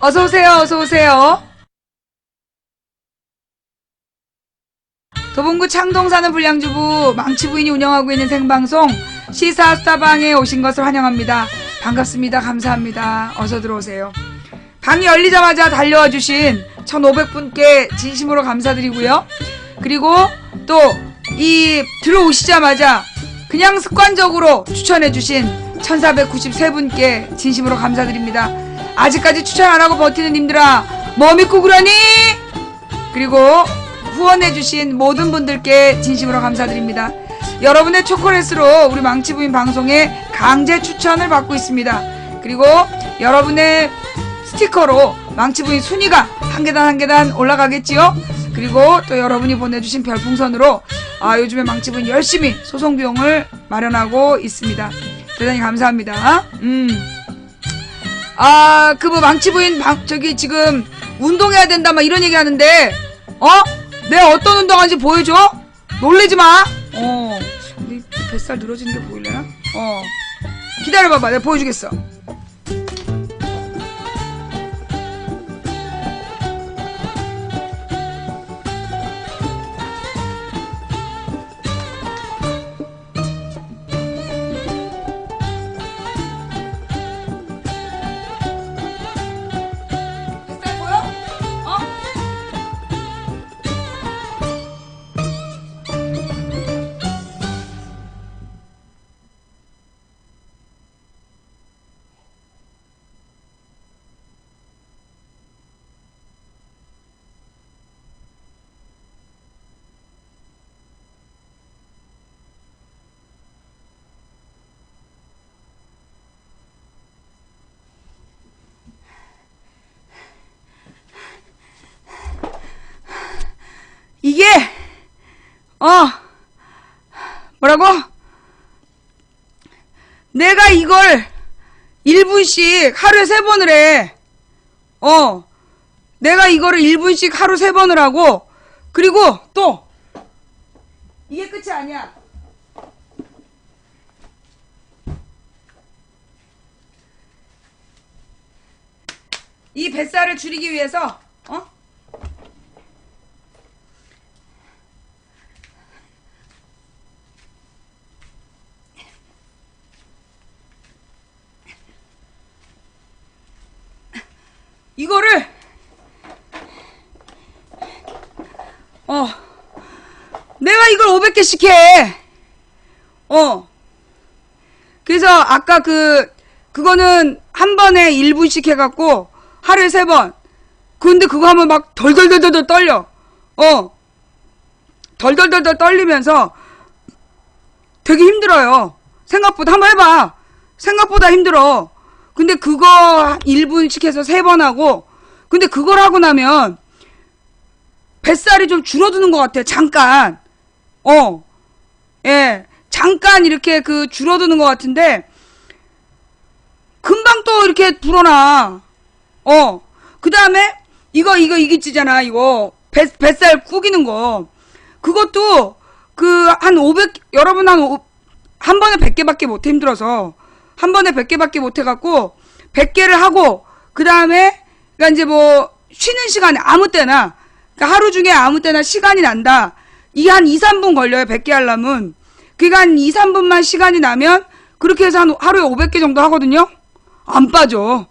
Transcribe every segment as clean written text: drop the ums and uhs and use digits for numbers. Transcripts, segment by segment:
어서오세요, 어서오세요. 도봉구 창동 사는 불량주부 망치부인이 운영하고 있는 생방송 시사스타방에 오신 것을 환영합니다. 반갑습니다. 감사합니다. 어서 들어오세요. 방이 열리자마자 달려와 주신 1500분께 진심으로 감사드리고요. 그리고 또 들어오시자마자 그냥 습관적으로 추천해 주신 1493분께 진심으로 감사드립니다. 아직까지 추천 안 하고 버티는 님들아, 뭐 믿고 그러니? 그리고 후원해주신 모든 분들께 진심으로 감사드립니다. 여러분의 초콜릿으로 우리 망치부인 방송에 강제 추천을 받고 있습니다. 그리고 여러분의 스티커로 망치부인 순위가 한 계단 한 계단 올라가겠지요? 그리고 또 여러분이 보내주신 별풍선으로 요즘에 망치부인 열심히 소송비용을 마련하고 있습니다. 대단히 감사합니다. 망치부인 지금 운동해야 된다 막 이런 얘기 하는데 내가 어떤 운동하는지 보여줘? 놀래지 마. 근데 뱃살 늘어지는 게 보이려나? 기다려봐봐. 내가 보여주겠어. 뱃살 보여? 이게 뭐라고? 내가 이걸 1분씩 하루에 3번을 해. 내가 이거를 1분씩 하루 3번을 하고, 그리고 또 이게 끝이 아니야. 이 뱃살을 줄이기 위해서 이거를 내가 이걸 500개씩 해. 그래서 아까 그거는 한 번에 1분씩 해갖고 하루에 3번. 근데 그거 하면 막 덜덜덜덜 떨려. 덜덜덜덜 떨리면서 되게 힘들어요. 생각보다. 한번 해봐. 생각보다 힘들어. 근데 그거 1분씩 해서 3번 하고, 근데 그걸 하고 나면 뱃살이 좀 줄어드는 것 같아. 잠깐. 예. 잠깐 이렇게 줄어드는 것 같은데, 금방 또 이렇게 불어나. 그 다음에, 이거 있잖아. 이거. 뱃살 구기는 거. 그것도, 여러분 한 번에 100개밖에 못해, 힘들어서. 한 번에 100개밖에 못해갖고, 100개를 하고, 그 다음에, 그니까 이제 쉬는 시간에, 아무 때나, 그러니까 하루 중에 아무 때나 시간이 난다. 한 2, 3분 걸려요, 100개 하려면. 그니까 한 2, 3분만 시간이 나면, 그렇게 해서 하루에 500개 정도 하거든요? 안 빠져.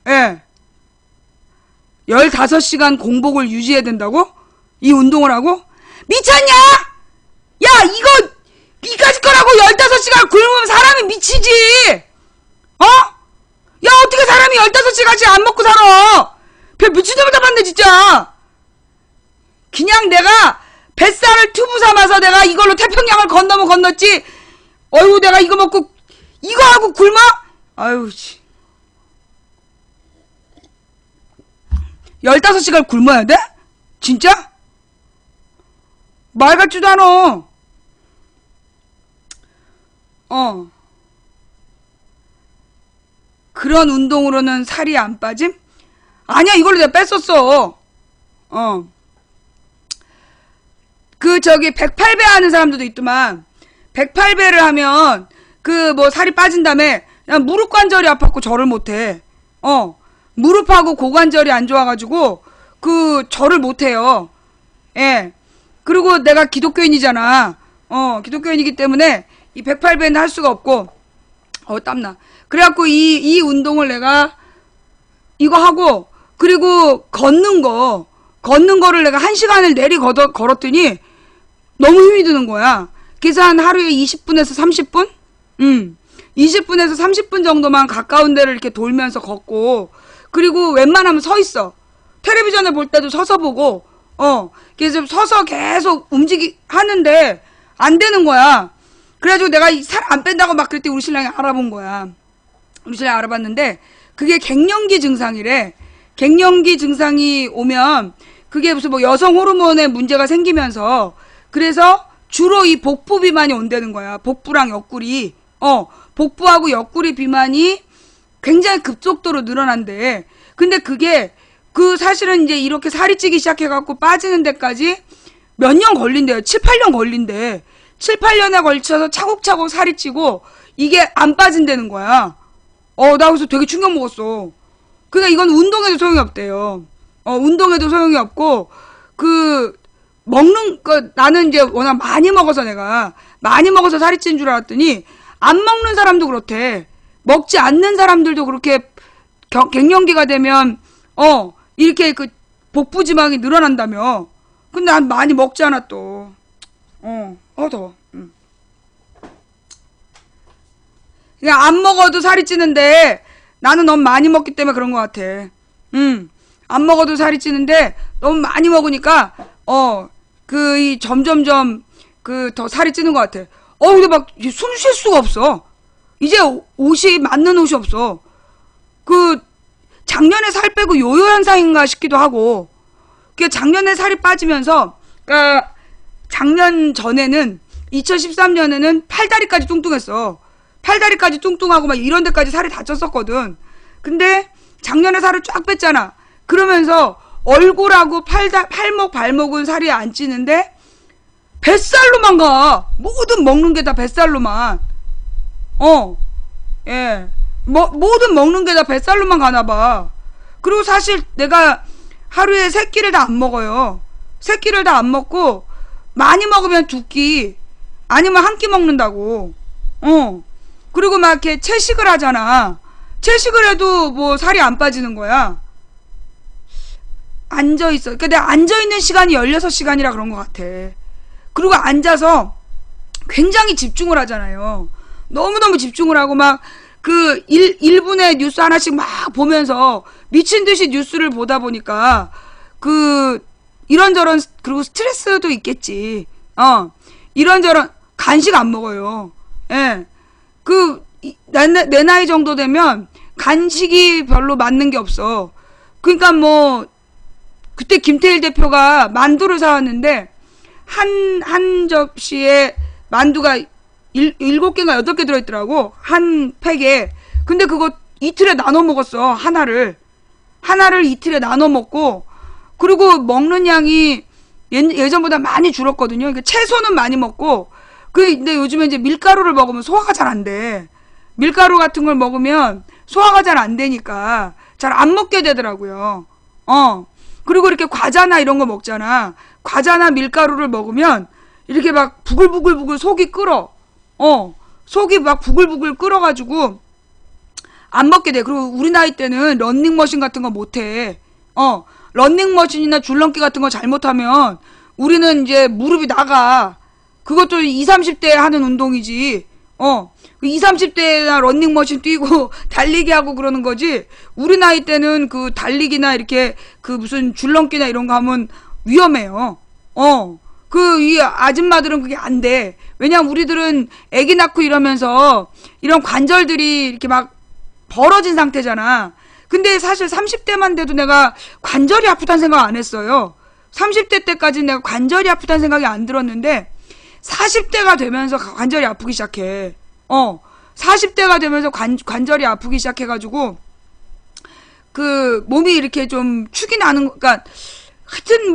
예. 15시간 공복을 유지해야 된다고? 이 운동을 하고? 미쳤냐? 야, 이까짓 거라고 15시간 굶으면 사람이 미치지! 야, 어떻게 사람이 15시간씩 안 먹고 살아! 별 미친놈을 다 봤네, 진짜! 그냥 내가 뱃살을 튜브 삼아서 내가 이걸로 태평양을 건넜지. 어휴, 내가 이거 먹고, 이거 하고 굶어? 아유, 씨. 15시간 굶어야 돼? 진짜? 말 같지도 않아. 그런 운동으로는 살이 안 빠짐? 아니야, 이걸로 내가 뺐었어. 108배 하는 사람들도 있더만. 108배를 하면, 살이 빠진 다음에, 난 무릎 관절이 아팠고 절을 못해. 무릎하고 고관절이 안 좋아가지고 절을 못해요. 예. 그리고 내가 기독교인이잖아. 기독교인이기 때문에 이 108배는 할 수가 없고, 땀나. 그래갖고 이 운동을 내가 이거 하고, 그리고 걷는 거를 내가 1시간을 내리 걸었더니 너무 힘이 드는 거야. 그래서 한 하루에 20분에서 30분? 20분에서 30분 정도만 가까운 데를 이렇게 돌면서 걷고, 그리고 웬만하면 서 있어. 텔레비전을 볼 때도 서서 보고, 그래서 서서 계속 하는데, 안 되는 거야. 그래가지고 내가 살 안 뺀다고 막 그랬더니 우리 신랑이 알아본 거야. 우리 신랑이 알아봤는데, 그게 갱년기 증상이래. 갱년기 증상이 오면, 그게 무슨 뭐 여성 호르몬에 문제가 생기면서, 그래서 주로 이 복부 비만이 온다는 거야. 복부랑 옆구리. 복부하고 옆구리 비만이 굉장히 급속도로 늘어난대. 근데 그게 사실은 이제 이렇게 살이 찌기 시작해갖고 빠지는 데까지 몇 년 걸린대요. 7, 8년 걸린대. 7, 8년에 걸쳐서 차곡차곡 살이 찌고 이게 안 빠진다는 거야. 나 그래서 되게 충격 먹었어. 그러니까 이건 운동에도 소용이 없대요. 운동에도 소용이 없고, 나는 이제 워낙 많이 먹어서 내가, 많이 먹어서 살이 찐 줄 알았더니, 안 먹는 사람도 그렇대. 먹지 않는 사람들도 그렇게 갱년기가 되면 이렇게 복부 지방이 늘어난다며. 근데 난 많이 먹지 않아 또. 더워. 그냥 안 먹어도 살이 찌는데 나는 너무 많이 먹기 때문에 그런 것 같아. 안 먹어도 살이 찌는데 너무 많이 먹으니까 점점점 더 살이 찌는 것 같아. 근데 막 숨 쉴 수가 없어. 이제 옷이 맞는 옷이 없어. 작년에 살 빼고 요요 현상인가 싶기도 하고. 작년에 살이 빠지면서, 작년 전에는, 2013년에는 팔다리까지 뚱뚱했어. 팔다리까지 뚱뚱하고 막 이런 데까지 살이 다 쪘었거든. 근데 작년에 살을 쫙 뺐잖아. 그러면서 얼굴하고 팔목, 발목은 살이 안 찌는데, 뱃살로만 가. 모든 먹는 게 다 뱃살로만. 예. 모든 먹는 게 다 뱃살로만 가나봐. 그리고 사실 내가 하루에 3끼를 다 안 먹어요. 3끼를 다 안 먹고, 많이 먹으면 2끼, 아니면 1끼 먹는다고. 그리고 막 이렇게 채식을 하잖아. 채식을 해도 뭐 살이 안 빠지는 거야. 앉아있어. 그러니까 내가 앉아있는 시간이 16시간이라 그런 것 같아. 그리고 앉아서 굉장히 집중을 하잖아요. 너무너무 집중을 하고 막 1분에 뉴스 하나씩 막 보면서 미친 듯이 뉴스를 보다 보니까 이런저런, 그리고 스트레스도 있겠지. 이런저런 간식 안 먹어요. 예. 내 나이 정도 되면 간식이 별로 맞는 게 없어. 그러니까 그때 김태일 대표가 만두를 사왔는데, 한 접시에 만두가 7개인가 8개 들어있더라고. 한 팩에. 근데 그거 이틀에 나눠 먹었어. 하나를 이틀에 나눠 먹고, 그리고 먹는 양이 예전보다 많이 줄었거든요. 그러니까 채소는 많이 먹고, 근데 요즘에 이제 밀가루를 먹으면 소화가 잘 안 돼. 밀가루 같은 걸 먹으면 소화가 잘 안 되니까 잘 안 먹게 되더라고요. 그리고 이렇게 과자나 이런 거 먹잖아. 과자나 밀가루를 먹으면 이렇게 막 부글부글 속이 끓어. 속이 막 부글부글 끓어가지고 안 먹게 돼. 그리고 우리 나이 때는 런닝머신 같은 거 못해. 런닝머신이나 줄넘기 같은 거 잘못하면 우리는 이제 무릎이 나가. 그것도 20, 30대 하는 운동이지. 20, 30대나 런닝머신 뛰고 달리기 하고 그러는 거지. 우리 나이 때는 달리기나 이렇게 무슨 줄넘기나 이런 거 하면 위험해요. 이 아줌마들은 그게 안 돼. 왜냐면 우리들은 아기 낳고 이러면서 이런 관절들이 이렇게 막 벌어진 상태잖아. 근데 사실 30대만 돼도 내가 관절이 아프다는 생각 안 했어요. 30대 때까지는 내가 관절이 아프다는 생각이 안 들었는데 40대가 되면서 관절이 아프기 시작해. 40대가 되면서 관절이 아프기 시작해가지고 몸이 이렇게 좀 축이 나는, 그러니까 하여튼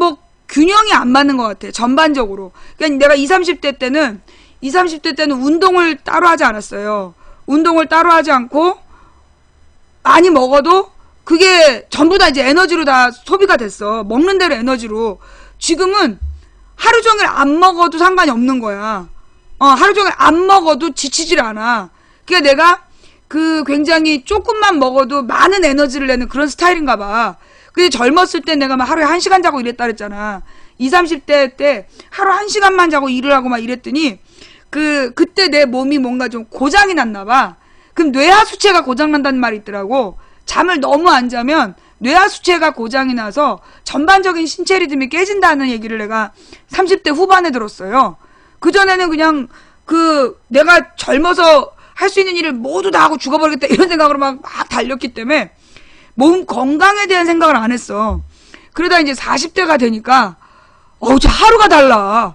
균형이 안 맞는 것 같아. 전반적으로. 그러니까 내가 20, 30대 때는 운동을 따로 하지 않았어요. 운동을 따로 하지 않고 많이 먹어도 그게 전부 다 이제 에너지로 다 소비가 됐어. 먹는 대로 에너지로. 지금은 하루 종일 안 먹어도 상관이 없는 거야. 하루 종일 안 먹어도 지치질 않아. 그러니까 내가 굉장히 조금만 먹어도 많은 에너지를 내는 그런 스타일인가 봐. 근데 젊었을 때 내가 막 하루에 1시간 자고 이랬다 그랬잖아. 20, 30대 때 하루 1시간만 자고 일을 하고 막 이랬더니 그때 내 몸이 뭔가 좀 고장이 났나 봐. 그럼 뇌하수체가 고장난다는 말이 있더라고. 잠을 너무 안 자면 뇌하수체가 고장이 나서 전반적인 신체 리듬이 깨진다는 얘기를 내가 30대 후반에 들었어요. 그전에는 그냥 내가 젊어서 할 수 있는 일을 모두 다 하고 죽어버리겠다 이런 생각으로 막 달렸기 때문에 몸 건강에 대한 생각을 안 했어. 그러다 이제 40대가 되니까 진짜 하루가 달라.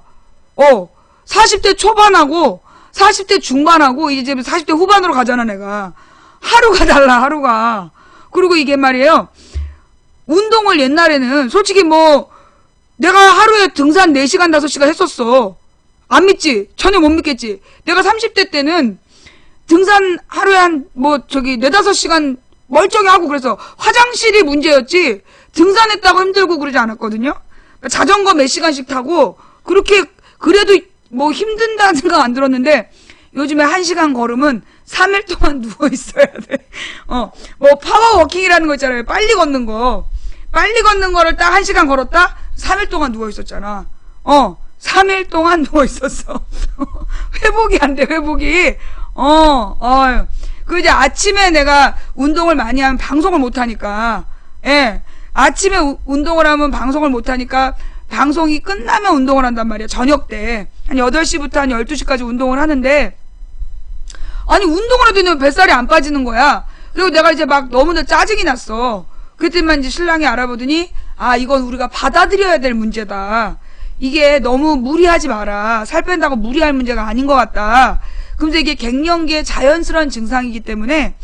40대 초반하고 40대 중반하고 이제 40대 후반으로 가잖아 내가. 하루가 달라 하루가. 그리고 이게 말이에요. 운동을 옛날에는 솔직히 뭐 내가 하루에 등산 4시간 5시간 했었어. 안 믿지? 전혀 못 믿겠지? 내가 30대 때는 등산 하루에 한 4-5시간 멀쩡히 하고 그래서 화장실이 문제였지 등산했다고 힘들고 그러지 않았거든요. 그러니까 자전거 몇 시간씩 타고 그렇게 그래도 뭐 힘든다는 생각 안 들었는데 요즘에 1시간 걸으면 3일 동안 누워 있어야 돼. 뭐 파워워킹이라는 거 있잖아요. 빨리 걷는 거. 빨리 걷는 거를 딱 1시간 걸었다? 3일 동안 누워 있었잖아. 3일 동안 누워 있었어. 회복이 안 돼, 회복이. 이제 아침에 내가 운동을 많이 하면 방송을 못 하니까, 예. 아침에 운동을 하면 방송을 못 하니까, 방송이 끝나면 운동을 한단 말이야. 저녁 때. 한 8시부터 한 12시까지 운동을 하는데, 아니, 운동을 하더니 뱃살이 안 빠지는 거야. 그리고 내가 이제 막 너무나 짜증이 났어. 그때만 이제 신랑이 알아보더니, 이건 우리가 받아들여야 될 문제다. 이게 너무 무리하지 마라. 살 뺀다고 무리할 문제가 아닌 것 같다. 그러면서 이게 갱년기의 자연스러운 증상이기 때문에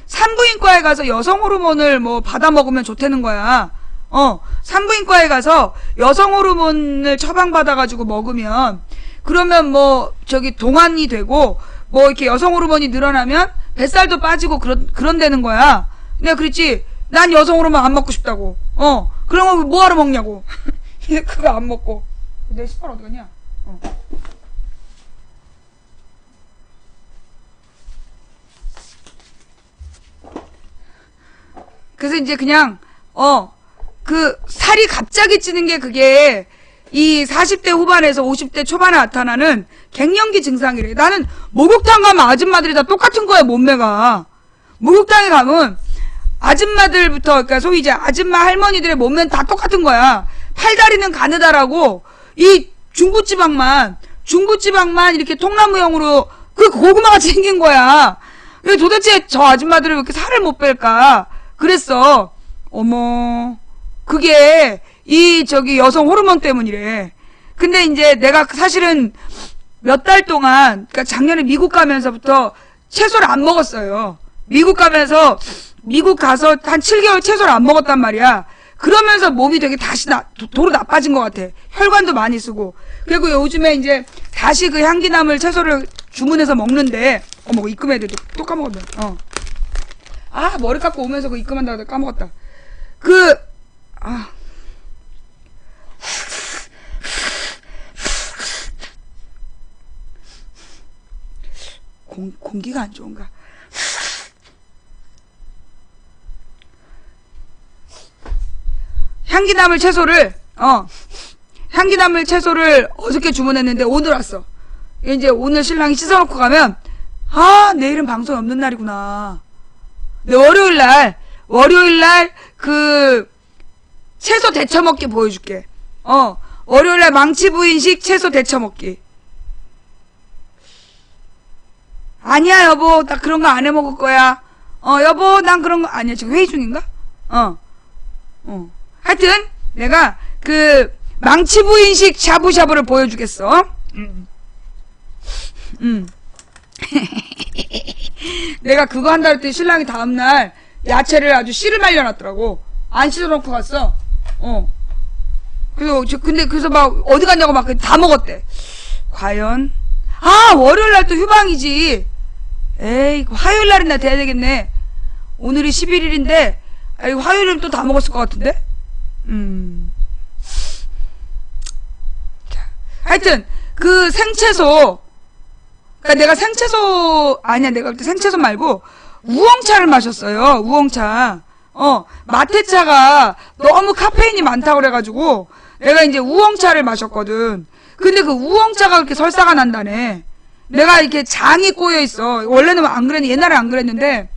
산부인과에 가서 여성 호르몬을 뭐 받아 먹으면 좋다는 거야. 산부인과에 가서 여성 호르몬을 처방받아가지고 먹으면 그러면 동안이 되고 뭐 이렇게 여성 호르몬이 늘어나면 뱃살도 빠지고 그런다는 거야. 내가 그랬지. 난 여성 호르몬 안 먹고 싶다고. 그런 거 뭐하러 먹냐고. 그거 안 먹고. 내 신발 어디 갔냐? 그래서 이제 그냥 살이 갑자기 찌는 게 그게 이 40대 후반에서 50대 초반에 나타나는 갱년기 증상이래. 나는 목욕탕 가면 아줌마들이 다 똑같은 거야, 몸매가. 목욕탕에 가면 아줌마들부터, 그러니까 소위 이제 아줌마 할머니들의 몸매는 다 똑같은 거야. 팔다리는 가느다라고 이 중부지방만 이렇게 통나무형으로 고구마같이 생긴 거야. 도대체 저 아줌마들은 왜 이렇게 살을 못 뺄까? 그랬어. 어머, 그게 여성 호르몬 때문이래. 근데 이제 내가 사실은 몇 달 동안, 그러니까 작년에 미국 가면서부터 채소를 안 먹었어요. 미국 가서 한 7개월 채소를 안 먹었단 말이야. 그러면서 몸이 되게 다시 도로 나빠진 것 같아. 혈관도 많이 쓰고. 그리고 요즘에 이제 다시 그 향기나물 채소를 주문해서 먹는데, 입금해야 돼. 또 까먹었네. 머리 깎고 오면서 입금한다고 까먹었다. 공기가 안 좋은가? 향기나물 채소를 어저께 주문했는데 오늘 왔어. 이제 오늘 신랑이 씻어놓고 가면 내일은 방송이 없는 날이구나. 네, 월요일날 채소 데쳐먹기 보여줄게. 월요일날 망치부인식 채소 데쳐먹기. 아니야 여보, 나 그런 거 안 해먹을 거야. 여보, 난 그런 거 아니야. 지금 회의 중인가? 하여튼 내가 망치부인식 샤브샤브를 보여주겠어. 내가 그거 한다 그랬더니 신랑이 다음날 야채를 아주 씨를 말려놨더라고. 안 씻어놓고 갔어. 그래서 막 어디 갔냐고 막 다 먹었대. 과연? 월요일날 또 휴방이지. 에이, 화요일 날이나 돼야 되겠네. 오늘이 11일인데, 화요일은 또 다 먹었을 것 같은데? 자, 하여튼, 그 생채소, 그니까 내가 생채소, 아니야, 내가 그때 생채소 말고, 우엉차를 마셨어요, 우엉차. 마테차가 너무 카페인이 많다고 그래가지고, 내가 이제 우엉차를 마셨거든. 근데 그 우엉차가 그렇게 설사가 난다네. 내가 이렇게 장이 꼬여있어. 원래는 안 그랬는데, 옛날에 안 그랬는데,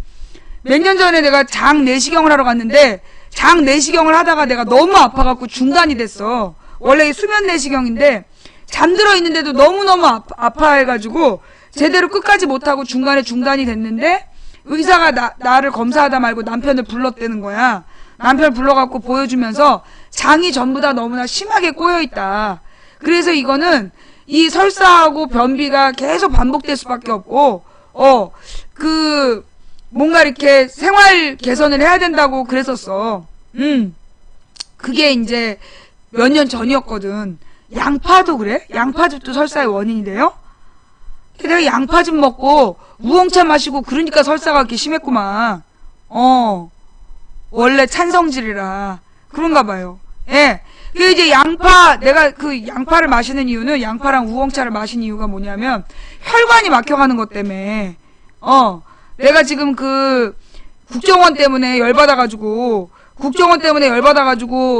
몇 년 전에 내가 장 내시경을 하러 갔는데, 장 내시경을 하다가 내가 너무 아파갖고 중단이 됐어. 원래 수면 내시경인데, 잠들어 있는데도 너무너무 아파해가지고, 제대로 끝까지 못하고 중간에 중단이 됐는데, 의사가 나를 검사하다 말고 남편을 불렀다는 거야. 남편 불러갖고 보여주면서 장이 전부 다 너무나 심하게 꼬여있다. 그래서 이거는 이 설사하고 변비가 계속 반복될 수밖에 없고, 뭔가 이렇게 생활 개선을 해야 된다고 그랬었어. 그게 이제 몇 년 전이었거든. 양파도 그래? 양파즙도 설사의 원인이 돼요? 내가 양파즙 먹고 우엉차 마시고 그러니까 설사가 그렇게 심했구만. 원래 찬성질이라 그런가 봐요. 예. 그 이제 내가 그 양파를 마시는 이유는, 양파랑 우엉차를 마신 이유가 뭐냐면 혈관이 막혀가는 것 때문에. 내가 지금 그 국정원 때문에 열받아가지고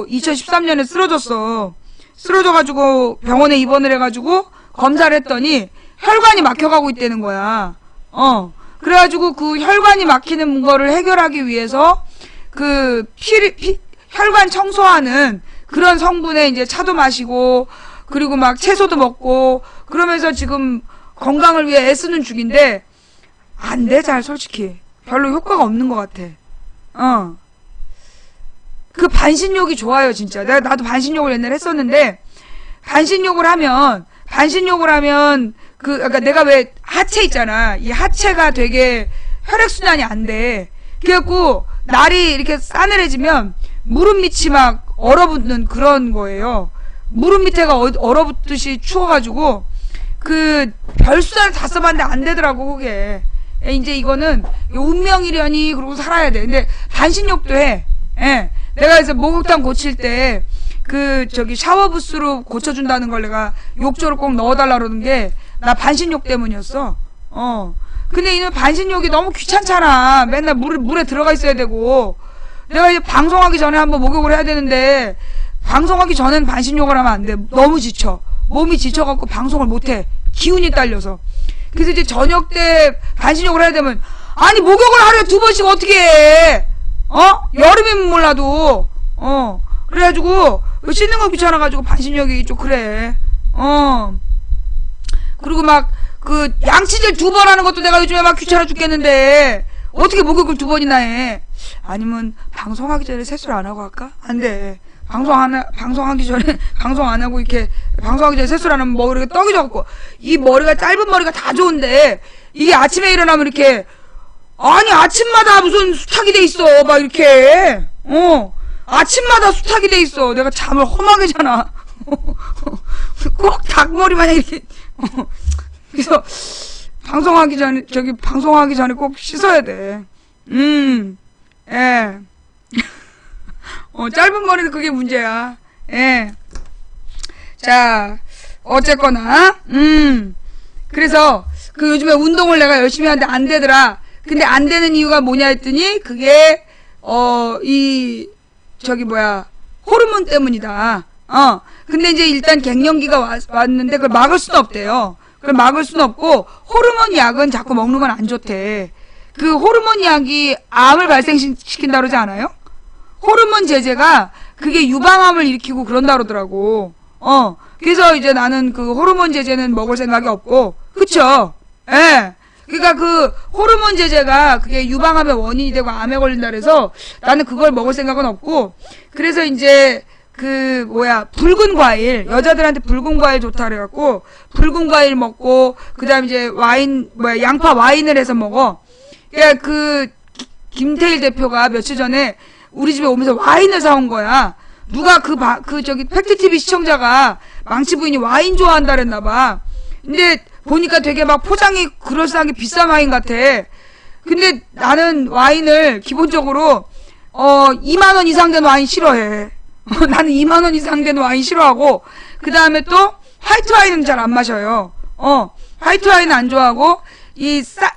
2013년에 쓰러졌어. 쓰러져가지고 병원에 입원을 해가지고 검사를 했더니 혈관이 막혀가고 있다는 거야. 그래가지고 그 혈관이 막히는 거를 해결하기 위해서 그 혈관 청소하는 그런 성분의 이제 차도 마시고, 그리고 막 채소도 먹고, 그러면서 지금 건강을 위해 애쓰는 중인데, 안 돼, 잘, 솔직히. 별로 효과가 없는 것 같아. 그 반신욕이 좋아요, 진짜. 나도 반신욕을 옛날에 했었는데, 반신욕을 하면, 그러니까 내가 왜 하체 있잖아. 이 하체가 되게 혈액순환이 안 돼. 그래갖고, 날이 이렇게 싸늘해지면, 무릎 밑이 막 얼어붙는 그런 거예요. 무릎 밑에가 얼어붙듯이 추워가지고, 그, 별수단을 다 써봤는데 안 되더라고, 그게. 이제 이거는, 운명이려니, 그러고 살아야 돼. 근데, 반신욕도 해. 예. 내가 그래서 목욕탕 고칠 때, 샤워 부스로 고쳐준다는 걸 내가 욕조를 꼭 넣어달라 그러는 게, 나 반신욕 때문이었어. 근데 이놈 반신욕이 너무 귀찮잖아. 맨날 물에 들어가 있어야 되고. 내가 이제 방송하기 전에 한번 목욕을 해야 되는데, 방송하기 전엔 반신욕을 하면 안 돼. 너무 지쳐. 몸이 지쳐갖고 방송을 못해. 기운이 딸려서. 그래서 이제 저녁 때 반신욕을 해야 되면, 아니, 목욕을 하루에 2번씩 어떻게 해? 여름이면 몰라도. 그래가지고, 씻는 거 귀찮아가지고 반신욕이 좀 그래. 그리고 막, 양치질 2번 하는 것도 내가 요즘에 막 귀찮아 죽겠는데, 어떻게 목욕을 2번이나 해? 아니면, 방송하기 전에 세수를 안 하고 할까? 안 돼. 방송하기 전에, 방송 안 하고 이렇게, 방송하기 전에 세수를 안 하면 머리가 떡이 져갖고, 이 머리가, 짧은 머리가 다 좋은데, 이게 아침에 일어나면 이렇게, 아니, 아침마다 무슨 수탉이 돼 있어. 막 이렇게. 아침마다 수탉이 돼 있어. 내가 잠을 험하게 자나. 꼭 닭머리 마냥 이렇게. 그래서, 방송하기 전에 꼭 씻어야 돼. 예. 짧은 머리는 그게 문제야. 예. 자, 어쨌거나, 그래서, 요즘에 운동을 내가 열심히 하는데 안 되더라. 근데 안 되는 이유가 뭐냐 했더니, 그게, 호르몬 때문이다. 근데 이제 일단 갱년기가 왔는데 그걸 막을 수는 없대요. 그걸 막을 수는 없고, 호르몬 약은 자꾸 먹는 건 안 좋대. 그 호르몬 약이 암을 발생시킨다 그러지 않아요? 호르몬 제제가 그게 유방암을 일으키고 그런다 그러더라고. 그래서 이제 나는 그 호르몬 제제는 먹을 생각이 없고, 그쵸? 예. 그러니까 그 호르몬 제제가 그게 유방암의 원인이 되고 암에 걸린다 그래서 나는 그걸 먹을 생각은 없고, 그래서 이제 붉은 과일, 여자들한테 붉은 과일 좋다 그래갖고 붉은 과일 먹고, 그다음 이제 양파 와인을 해서 먹어. 그러니까 김태일 대표가 며칠 전에 우리 집에 오면서 와인을 사온 거야. 누가 팩트TV 시청자가 망치 부인이 와인 좋아한다 그랬나봐. 근데 보니까 되게 막 포장이 그럴싸하게 비싼 와인 같아. 근데 나는 와인을 기본적으로 2만원 이상 된 와인 싫어해. 나는 2만원 이상 된 와인 싫어하고, 그 다음에 또 화이트 와인은 잘 안 마셔요. 화이트 와인은 안 좋아하고,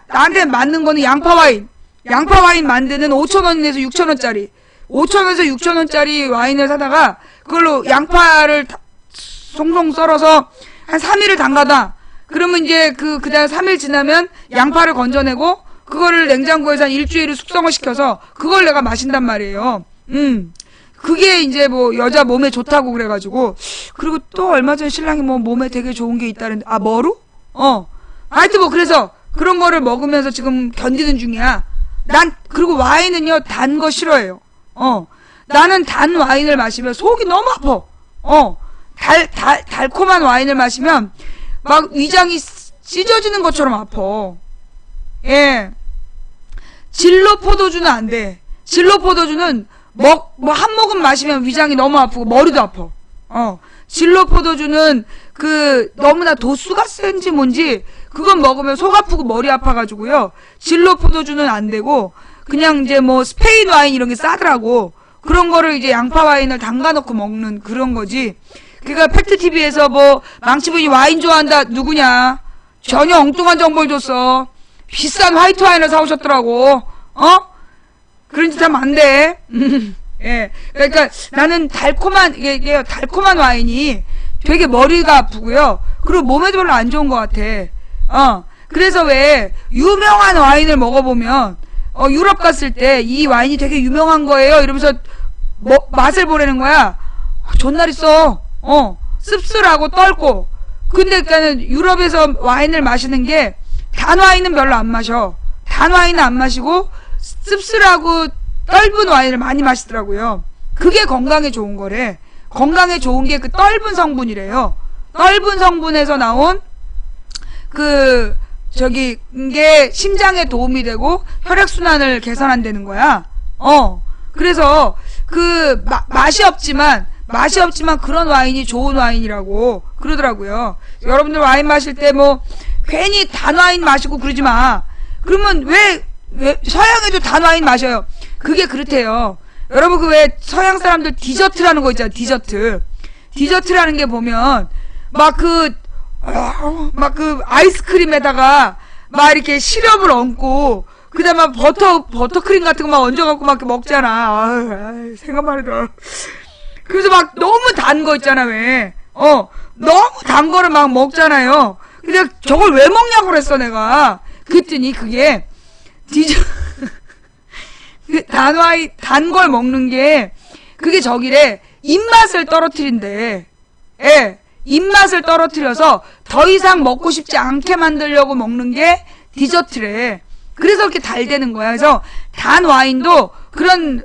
나한테 맞는 거는 양파 와인. 양파 와인 만드는 5,000원에서 6,000원짜리. 5,000원에서 6,000원짜리 와인을 사다가, 그걸로 양파를 송송 썰어서 한 3일을 담가다. 그러면 이제 그다음 3일 지나면 양파를 건져내고, 그거를 냉장고에서 한 일주일을 숙성을 시켜서, 그걸 내가 마신단 말이에요. 그게 이제 뭐 여자 몸에 좋다고 그래가지고. 그리고 또 얼마 전에 신랑이 뭐 몸에 되게 좋은 게 있다는데, 머루? 하여튼 뭐 그래서 그런 거를 먹으면서 지금 견디는 중이야. 그리고 와인은요, 단 거 싫어해요. 나는 단 와인을 마시면 속이 너무 아파. 달콤한 와인을 마시면 막 위장이 찢어지는 것처럼 아파. 예. 진로 포도주는 안 돼. 진로 포도주는 한 모금 마시면 위장이 너무 아프고 머리도 아파. 진로 포도주는 너무나 도수가 센지 뭔지, 그건 먹으면 속 아프고 머리 아파가지고요. 진로 포도주는 안 되고, 그냥 이제 뭐 스페인 와인 이런 게 싸더라고. 그런 거를 이제 양파 와인을 담가놓고 먹는 그런 거지. 그니까 팩트TV에서 뭐 망치분이 와인 좋아한다 누구냐? 전혀 엉뚱한 정보를 줬어. 비싼 화이트 와인을 사오셨더라고. 그런 짓 하면 안 돼. 예. 그러니까 나는 이게 달콤한 와인이 되게 머리가 아프고요. 그리고 몸에도 별로 안 좋은 것 같아. 그래서 왜 유명한 와인을 먹어보면, 유럽 갔을 때 이 와인이 되게 유명한 거예요. 이러면서 맛을 보라는 거야. 존나 있어. 씁쓸하고 떫고. 근데 그러니까는 유럽에서 와인을 마시는 게, 단 와인은 별로 안 마셔. 단 와인은 안 마시고 씁쓸하고 떫은 와인을 많이 마시더라고요. 그게 건강에 좋은 거래. 건강에 좋은 게 그 떫은 성분이래요. 떫은 성분에서 나온 이게 심장에 도움이 되고 혈액순환을 개선한다는 거야. 그래서 맛이 없지만 그런 와인이 좋은 와인이라고 그러더라고요. 여러분들 와인 마실 때 뭐 괜히 단 와인 마시고 그러지 마. 그러면 왜 서양에도 단 와인 마셔요? 그게 그렇대요. 여러분 왜 서양 사람들 디저트라는 거 있잖아요. 디저트라는 게 보면 막 아이스크림에다가 막 이렇게 시럽을 얹고, 그다음에 버터크림 같은 거 막 얹어갖고 막 먹잖아. 생각만 해도. 그래서 막 너무 단 거 있잖아, 왜. 너무 단 거를 막 먹잖아요. 근데 저걸 왜 먹냐고 그랬어, 내가. 그랬더니 그게 단 걸 먹는 게, 그게 저기래. 입맛을 떨어뜨린대. 예. 입맛을 떨어뜨려서 더 이상 먹고 싶지 않게 만들려고 먹는 게 디저트래. 그래서 그렇게 달대는 거야. 그래서 단 와인도 그런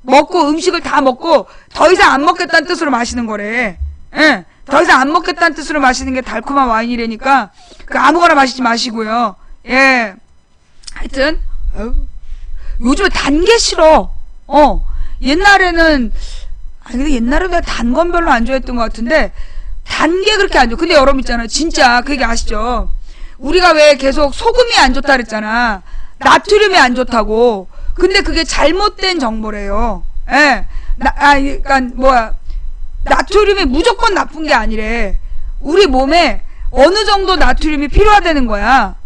음식을 다 먹고 더 이상 안 먹겠다는 뜻으로 마시는 거래. 예. 더 이상 안 먹겠다는 뜻으로 마시는 게 달콤한 와인이라니까 아무거나 마시지 마시고요. 예. 하여튼 요즘에 단 게 싫어. 옛날에는 근데 옛날에 내가 단 건 별로 안 좋아했던 것 같은데 단 게 그렇게 안 좋아. 근데 여러분 있잖아요. 진짜 그 얘기 아시죠? 우리가 왜 계속 소금이 안 좋다 그랬잖아. 나트륨이 안 좋다고. 근데 그게 잘못된 정보래요. 예. 그러니까 나트륨이 무조건 나쁜 게 아니래. 우리 몸에 어느 정도 나트륨이 필요하다는 거야.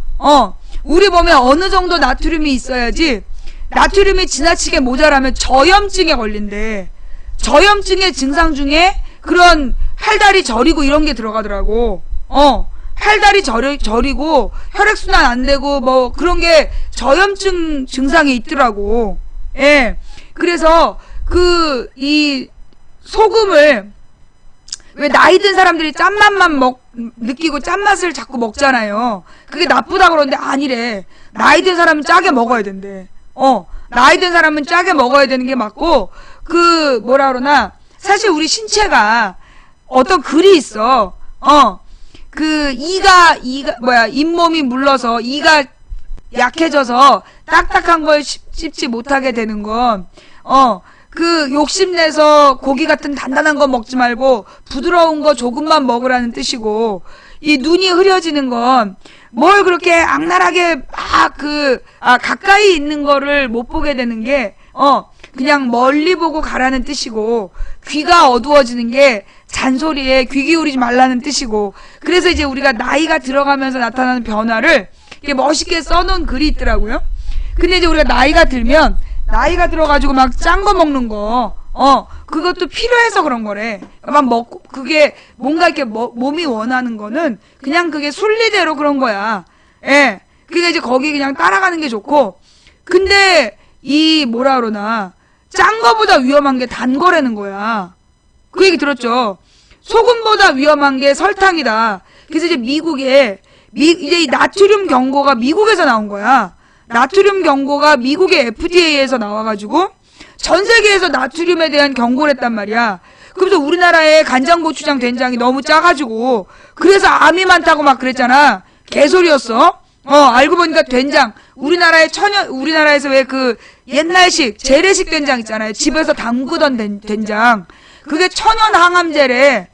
우리 몸에 어느 정도 나트륨이 있어야지. 나트륨이 지나치게 모자라면 저염증에 걸린대. 저염증의 증상 중에 그런 팔다리 저리고 이런 게 들어가더라고. 팔다리 저리고 혈액순환 안 되고 뭐 그런 게 저염증 증상이 있더라고. 예. 그래서 이 소금을 왜 나이 든 사람들이 짠맛만 느끼고 짠맛을 자꾸 먹잖아요. 그게 나쁘다고 그러는데 아니래. 나이 든 사람은 짜게 먹어야 된대. 나이 든 사람은 짜게 먹어야 되는 게 맞고, 뭐라 그러나, 사실 우리 신체가 어떤 글이 있어. 잇몸이 물러서 이가 약해져서 딱딱한 걸 씹지 못하게 되는 건, 욕심내서 고기 같은 단단한 거 먹지 말고 부드러운 거 조금만 먹으라는 뜻이고, 이 눈이 흐려지는 건 뭘 그렇게 악랄하게 막 가까이 있는 거를 못 보게 되는 게, 그냥 멀리 보고 가라는 뜻이고, 귀가 어두워지는 게 잔소리에 귀 기울이지 말라는 뜻이고, 그래서 이제 우리가 나이가 들어가면서 나타나는 변화를 이렇게 멋있게 써놓은 글이 있더라고요. 근데 이제 우리가 나이가 들면, 나이가 들어가지고 막 짠 거 먹는 거, 그것도 필요해서 그런 거래. 막 먹고, 그게 뭔가 이렇게 몸이 원하는 거는 그냥 그게 순리대로 그런 거야. 예. 그러니까 이제 거기 그냥 따라가는 게 좋고, 근데 이 뭐라 그러나, 짠 거보다 위험한 게 단 거라는 거야. 그 얘기 들었죠? 소금보다 위험한 게 설탕이다. 그래서 이제 이제 이 나트륨 경고가 미국에서 나온 거야. 나트륨 경고가 미국의 FDA에서 나와가지고 전 세계에서 나트륨에 대한 경고를 했단 말이야. 그래서 우리나라의 간장고추장 된장이 너무 짜가지고 그래서 암이 많다고 막 그랬잖아. 개소리였어. 알고 보니까 된장, 우리나라에서 왜 그 옛날식 재래식 된장 있잖아요. 집에서 담그던 된장. 그게 천연 항암제래.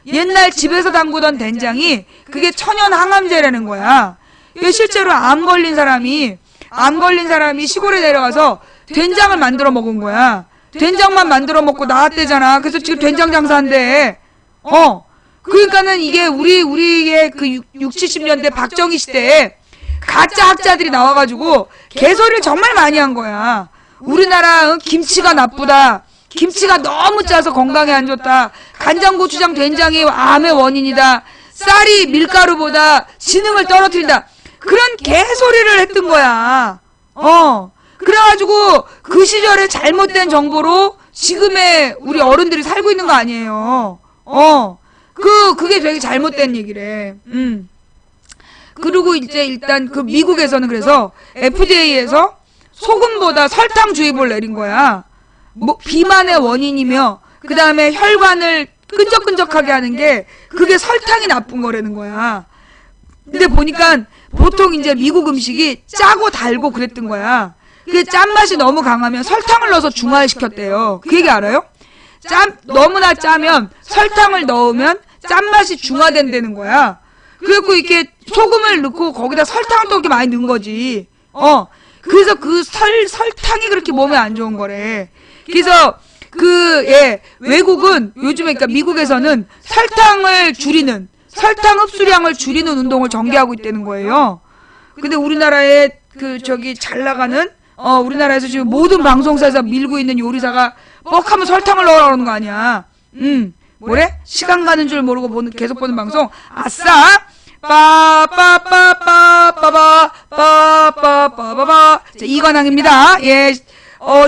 옛날 집에서 담그던 된장이 그게 천연 항암제라는 거야. 실제로 암 걸린 사람이 시골에 내려가서 된장을 만들어 먹은 거야. 된장만 만들어 먹고 나왔대잖아. 그래서 지금 된장 장사한대. 그러니까는 이게 우리의 그 60, 70년대 박정희 시대에 가짜 학자들이 나와가지고 개소리를 정말 많이 한 거야. 우리나라 김치가 나쁘다. 김치가 너무 짜서 건강에 안 좋다. 간장고추장 된장이 암의 원인이다. 쌀이 밀가루보다 지능을 떨어뜨린다. 그런 개소리를 했던 거야. 그래가지고 그 시절에 잘못된 정보로 지금의 우리 어른들이 살고 있는 거 아니에요. 그게 되게 잘못된 얘기래. 그리고 이제 일단 그 미국에서는 그래서 FDA에서 소금보다 설탕 주의보를 내린 거야. 비만의 원인이며 그 다음에 혈관을 끈적끈적하게 하는 게 그게 설탕이 나쁜 거라는 거야. 근데 보니까 보통 이제 미국 음식이 짜고 달고 그랬던 거야. 그 짠맛이 너무 강하면 설탕을 넣어서 중화시켰대요. 그 얘기 알아요? 너무나 짜면 설탕을 넣으면 짠맛이 중화된다는 거야. 그래갖고 이렇게 소금을 넣고 거기다 설탕을 또 이렇게 많이 넣은 거지. 그래서 그 설탕이 그렇게 몸에 안 좋은 거래. 그래서 외국은 요즘에 그러니까 미국에서는 설탕 흡수량을 줄이는 운동을 전개하고 있다는 거예요. 근데 우리나라에 잘 나가는 우리나라에서 지금 모든 방송사에서 밀고 있는 요리사가 뻑하면 설탕을 넣으라고 그러는 거 아니야. 뭐래? 시간 가는 줄 모르고 계속 보는 방송. 아싸! 빠빠빠빠빠빠빠빠빠빠빠. 자, 이관왕입니다. 예.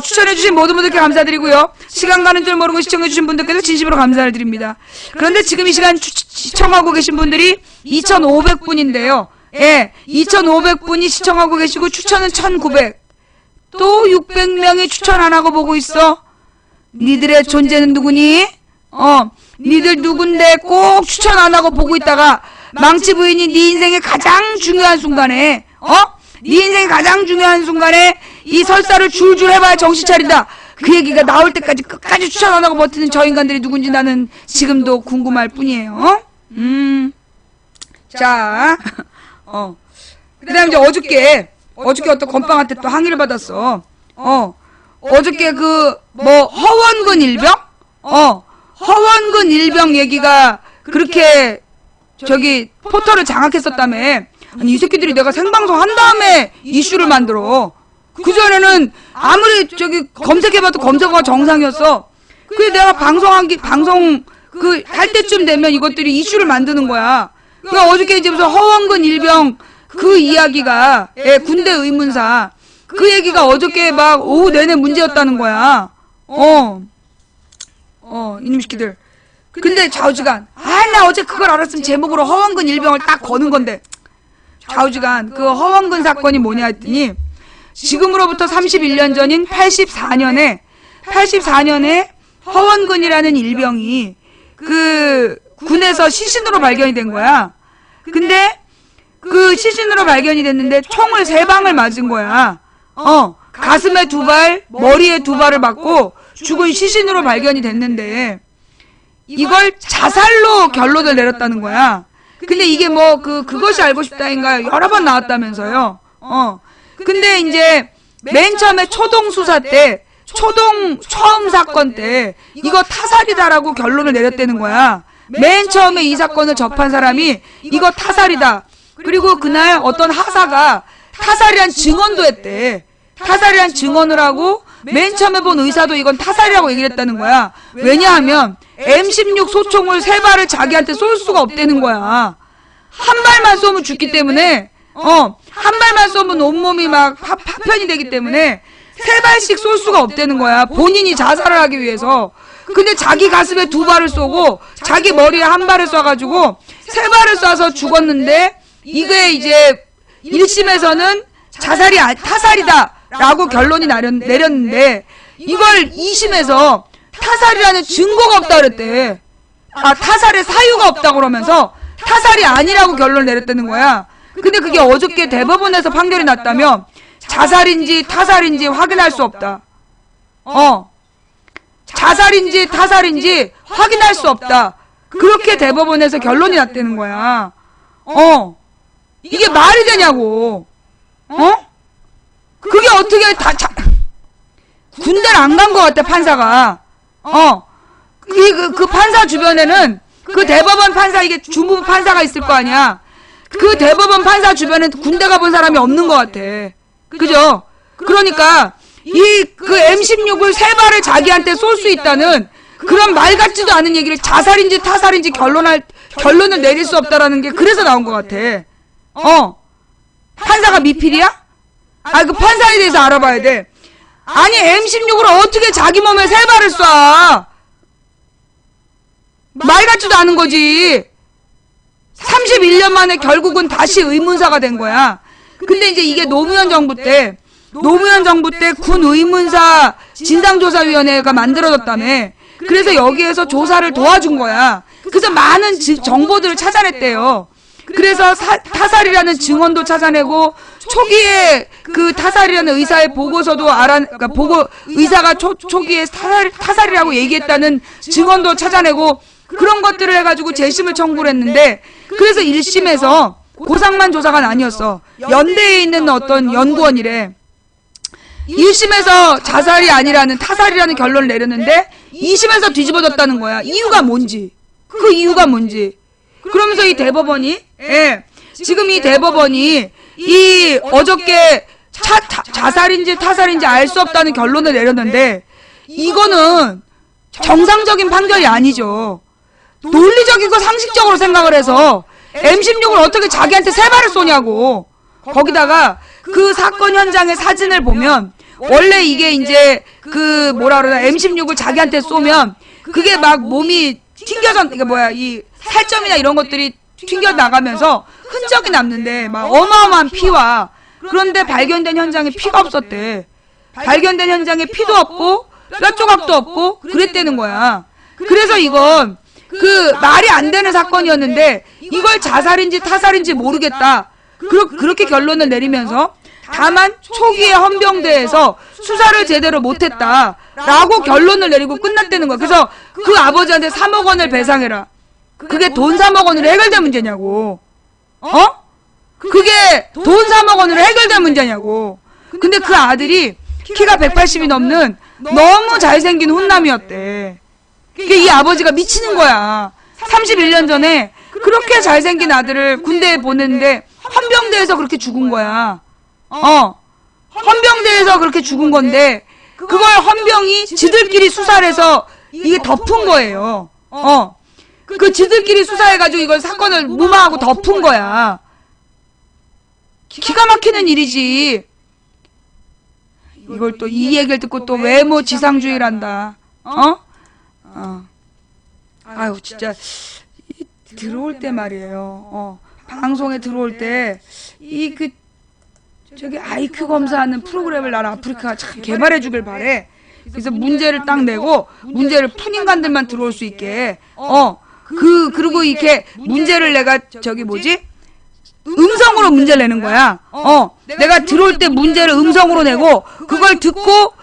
추천해주신 모든 분들께 감사드리고요. 시간 가는 줄 모르고 시청해주신 분들께도 진심으로 감사를 드립니다. 그런데 지금 이 시간 시청하고 계신 분들이 2,500분인데요. 예. 2,500분이 시청하고 계시고 추천은 1,900. 또 600명이 추천 안 하고 보고 있어. 니들의 존재는 누구니? 니들 누군데 꼭 추천 안 하고 보고 있다가 망치 부인이 네 인생의 가장 중요한 순간에 네 인생의 가장 중요한 순간에 이 설사를 줄줄 해봐야 정신 차린다. 그 얘기가 나올 때까지 끝까지 추천 안 하고 버티는 저 인간들이 누군지 나는 지금도 궁금할 뿐이에요. 자, 그 다음에 이제 어저께 어떤 건빵한테 또 항의를 받았어. 어저께 허원근 일병? 허원근 일병 얘기가 그렇게 포털을 장악했었다며. 아니, 이 새끼들이 내가 생방송 한 다음에 이슈를 만들어. 그전에는 아무리 검색해봐도 검색어가 정상이었어. 그래 내가 할 때쯤 되면 이것들이 이슈를 만드는 거야. 그러니까 어저께 이제 무슨 허원근 일병 그 이야기가, 군대 의문사. 그 얘기가 어저께 막 오후 내내 문제였다는 거야. 이놈 새끼들. 근데 좌우지간, 나 어제 그걸 알았으면 제목으로 허원근 일병을 딱 거는 건데. 좌우지간, 그 허원근 사건이 뭐냐 했더니, 지금으로부터 31년 전인 84년에 허원근이라는 일병이 군에서 시신으로 발견이 된 거야. 근데 그 시신으로 발견이 됐는데 총을 3방을 맞은 거야. 가슴에 2발, 머리에 2발을 맞고 죽은 시신으로 발견이 됐는데 이걸 자살로 결론을 내렸다는 거야. 근데 이게 뭐 그것이 알고 싶다인가 여러 번 나왔다면서요. 근데 이제 맨 처음에 초동 수사 때, 처음 사건 때 이거 타살이다라고 결론을 내렸다는 거야. 맨 처음에 이 사건을 접한 사람이 이거 타살이다. 그리고 그날 어떤 하사가 타살이란 증언도 했대. 타살이란 증언을 하고 맨 처음에 본 의사도 이건 타살이라고 얘기를 했다는 거야. 왜냐하면 M16 소총을 3발을 자기한테 쏠 수가 없다는 거야. 한 발만 쏘면 죽기 때문에, 한 발만 쏘면 온몸이 막 파편이 되기 때문에 3발씩 쏠 수가 없다는 거야. 본인이 자살을 하기 위해서. 근데 자기 가슴에 2발을 쏘고 자기 머리에 1발을 쏴가지고 3발을 쏴서 죽었는데, 이게 이제 1심에서는 타살이다 라고 결론이 내렸는데, 이걸 2심에서 타살이라는 증거가 없다 그랬대. 타살의 사유가 없다 그러면서 타살이 아니라고 결론을 내렸다는 거야. 근데 그게 어저께 대법원에서 판결이 났다며 자살인지 타살인지 확인할 수 없다. 자살인지 타살인지 확인할 수 없다. 그렇게 대법원에서 결론이 났다는 거야. 이게 말이 되냐고. 그게 어떻게 군대를 안 간 것 같아, 판사가. 그 판사 주변에는, 그 대법원 판사, 이게 중부 판사가 있을 거 아니야. 그 대법원 판사 주변엔 군대 가본 사람이 없는 것 같아. 그죠? 그러니까, 그 M16을 3발을 자기한테 쏠 수 있다는 그런 말 같지도 않은 얘기를 자살인지 타살인지 결론을 내릴 수 없다라는 게 그래서 나온 것 같아. 판사가 미필이야? 그 판사에 대해서 알아봐야 돼. 아니, M16으로 어떻게 자기 몸에 3발을 쏴? 말 같지도 않은 거지. 31년 만에 결국은 다시 의문사가 된 거야. 근데 이제 이게 노무현 정부 때 군 의문사 진상조사위원회가 만들어졌다며. 그래서 여기에서 조사를 도와준 거야. 그래서 많은 정보들을 찾아냈대요. 그래서 타살이라는 증언도 찾아내고, 초기에 그 타살이라는 의사의 보고서도 그러니까 의사가 초기에 타살이라고 얘기했다는 증언도 찾아내고, 그런 것들을 해가지고 재심을 청구를 했는데, 그래서 1심에서 고상만 조사관 아니었어. 연대에 있는 어떤 연구원이래. 1심에서 자살이 아니라는 타살이라는 결론을 내렸는데 2심에서 뒤집어졌다는 거야. 이유가 뭔지. 그 이유가 뭔지. 그러면서 이 대법원이, 지금 이 대법원이 이 어저께 자살인지 타살인지 알 수 없다는 결론을 내렸는데, 이거는 정상적인 판결이 아니죠. 논리적이고 상식적으로 생각을 해서 M16을 어떻게 자기한테 3발을 쏘냐고. 거기다가 그 사건 현장의 사진을 보면 원래 이게 이제 M16을 자기한테 쏘면 그게 막 몸이 이 살점이나 이런 것들이 튕겨 나가면서 흔적이 남는데 막 어마어마한 피와, 그런데 발견된 현장에 피가 없었대. 발견된 현장에 피도 없고 뼈 조각도 없고 그랬다는 거야. 그래서 이건 말이 안 되는 사건이었는데 이걸 자살인지 타살인지 모르겠다. 그렇게 결론을 내리면서, 다만 초기에 헌병대에서 수사를 제대로 못했다라고 결론을 내리고 끝났다는 거야. 그래서 그 아버지한테 3억 원을 배상해라. 그게 돈 3억 원으로 해결될 문제냐고. 그게 돈 3억 원으로 해결될 문제냐고. 근데 그 아들이 키가 180이 넘는 너무 잘생긴 훈남이었대. 이 아버지가 미치는 거야. 31년 전에 그렇게 잘생긴 아들을 군대에 보냈는데 헌병대에서 그렇게 죽은 거야. 헌병대에서 그렇게 죽은 건데, 그걸 헌병이 지들끼리 수사를 해서 이게 덮은 거예요. 그 지들끼리 수사해가지고 이걸 사건을 무마하고 덮은 거야. 기가 막히는 일이지. 이걸 또 이 얘기를 듣고 또 외모 지상주의란다. 아유, 진짜 들어올 때 말이에요. 방송에 들어올 때 저기 IQ 검사하는 프로그램을 나라 아프리카가 참 개발해 주길 바래. 그래서 문제를 딱 내고 문제를 푼 인간들만 들어올 수 있게. 그리고 이렇게 문제를 내가 음성으로 문제를 내는 거야. 내가 들어올 때 문제를 음성으로 내고 그걸 듣고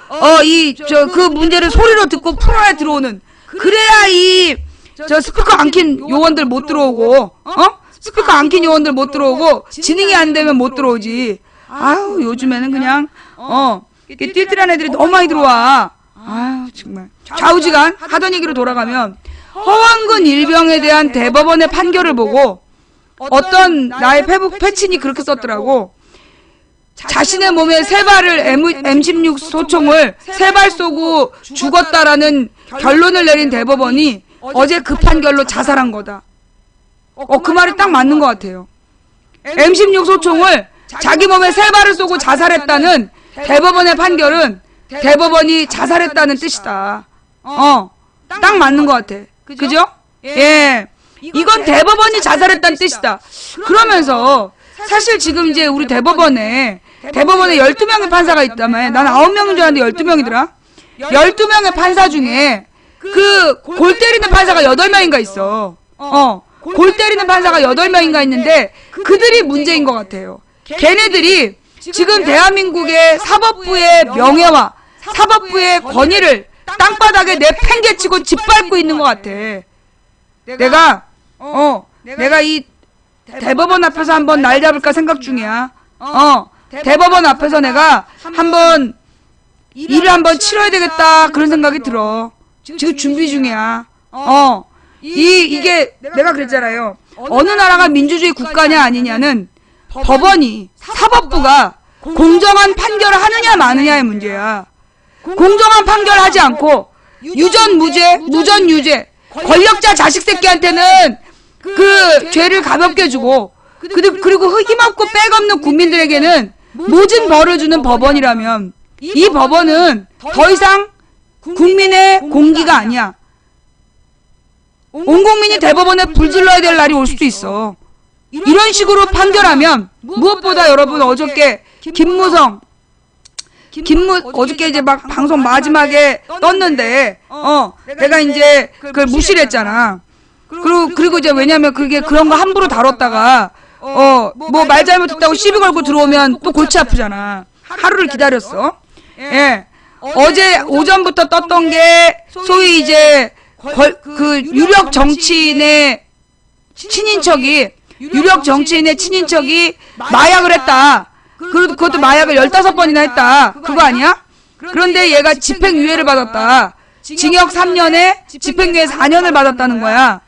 그 문제를 소리로 듣고 풀어야 들어오는. 그래야 스피커 안 킨 요원들 못 들어오고, 스피커 안 킨 요원들 못 들어오고 지능이 안 되면 못 들어오지. 아유, 요즘에는 그냥 이렇게 띨띨한 애들이 너무 많이 들어와. 아유, 정말 좌우지간 하던 얘기로 돌아가면, 허왕근 일병에 대한 대법원의 판결을 보고 어떤 나의 페북 패친이 그렇게 썼더라고. 자신의 몸에 세 발을 M16 소총을 세 발 쏘고 죽었다라는 결론을 내린 대법원이 어제 그 판결로 자살한 거다. 그 말이 딱 맞는 것 같아요. M16 소총을 자기 몸에 세 발을 쏘고 자살했다는 대법원의 판결은 대법원이 자살했다는 뜻이다. 딱 맞는 것 같아. 그죠? 예. 이건 대법원이 자살했다는 뜻이다. 그러면서 사실 지금 이제 우리 대법원에 12명의 판사가 있다며. 난 9명인 줄 알았는데 12명이더라. 12명의 판사 중에 그 골 때리는 판사가 8명인가 있어. 골 때리는 판사가 8명인가 있는데 그들이 문제인 것 같아요. 걔네들이 지금 대한민국의 사법부의 명예와 사법부의 권위를 땅바닥에 내팽개치고 짓밟고 있는 것 같아. 내가 이 대법원 앞에서 한번 날 잡을까 생각 중이야. 대법원 앞에서 내가 한번 일을 한번 치러야 되겠다 그런 생각이 들어. 지금 준비 중이야. 이게 내가 그랬잖아요. 어느 나라가 민주주의 국가냐 아니냐는 법원이, 사법부가 공정한 판결을 하느냐 마느냐의 문제야. 공정한 판결하지 않고 유전 무죄, 무전 유죄, 권력자 자식 새끼한테는 그 죄를 가볍게 주고, 그리고 힘없고 백없는 국민들에게는 모진 벌을 주는 법원이라면 이 법원은 더 이상 국민의 공기가 아니야. 온 국민이 대법원에 불질러야 될 날이 올 수도 있어. 이런 식으로 판결하면, 무엇보다 여러분 어저께 어저께 이제 막 방송 마지막에 떴는데, 내가 이제 그걸 무시를 했잖아. 그리고 이제 왜냐면 그게 그런 거 함부로 다뤘다가, 뭐 말 잘못했다고 시비 걸고 들어오면 또 골치 아프잖아. 하루를 기다렸어. 예. 어제 오전부터 떴던 게 소위 이제 그 유력 정치인의 친인척이 마약을 했다. 그것도 마약을 15번이나 했다. 그거 아니야? 그런데 얘가 집행유예를 받았다. 징역 3년에 집행유예 4년을 받았다는 거야.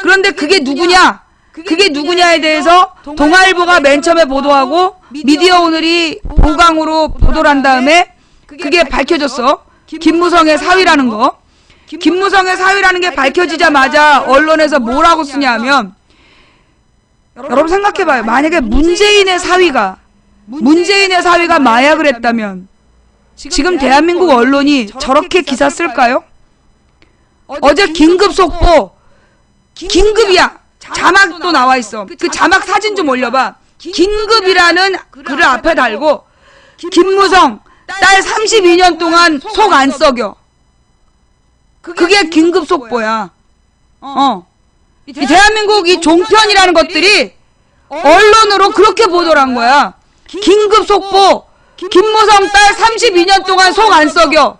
그런데 그게 누구냐? 그게 누구냐에 대해서 동아일보가 맨 처음에 보도하고 미디어오늘이 보강으로 보도를 한 다음에 그게 밝혀졌어. 김무성의 사위라는 거. 김무성의 사위라는 게 밝혀지자마자 언론에서 뭐라고 쓰냐면, 여러분 생각해봐요. 만약에 문재인의 사위가 마약을 했다면 지금 대한민국 언론이 저렇게 기사 쓸까요? 어제 긴급 속보, 긴급이야. 자막도 나와 있어. 그 자막 사진 좀 올려봐. 긴급이라는 글을 앞에 달고, 김무성 딸 32년 동안 속 안 썩여. 그게 긴급 속보야. 이 대한민국 이 종편이라는 것들이 언론으로 그렇게 보도를 한 거야. 긴급 속보, 김무성 딸 32년 동안 속 안 썩여.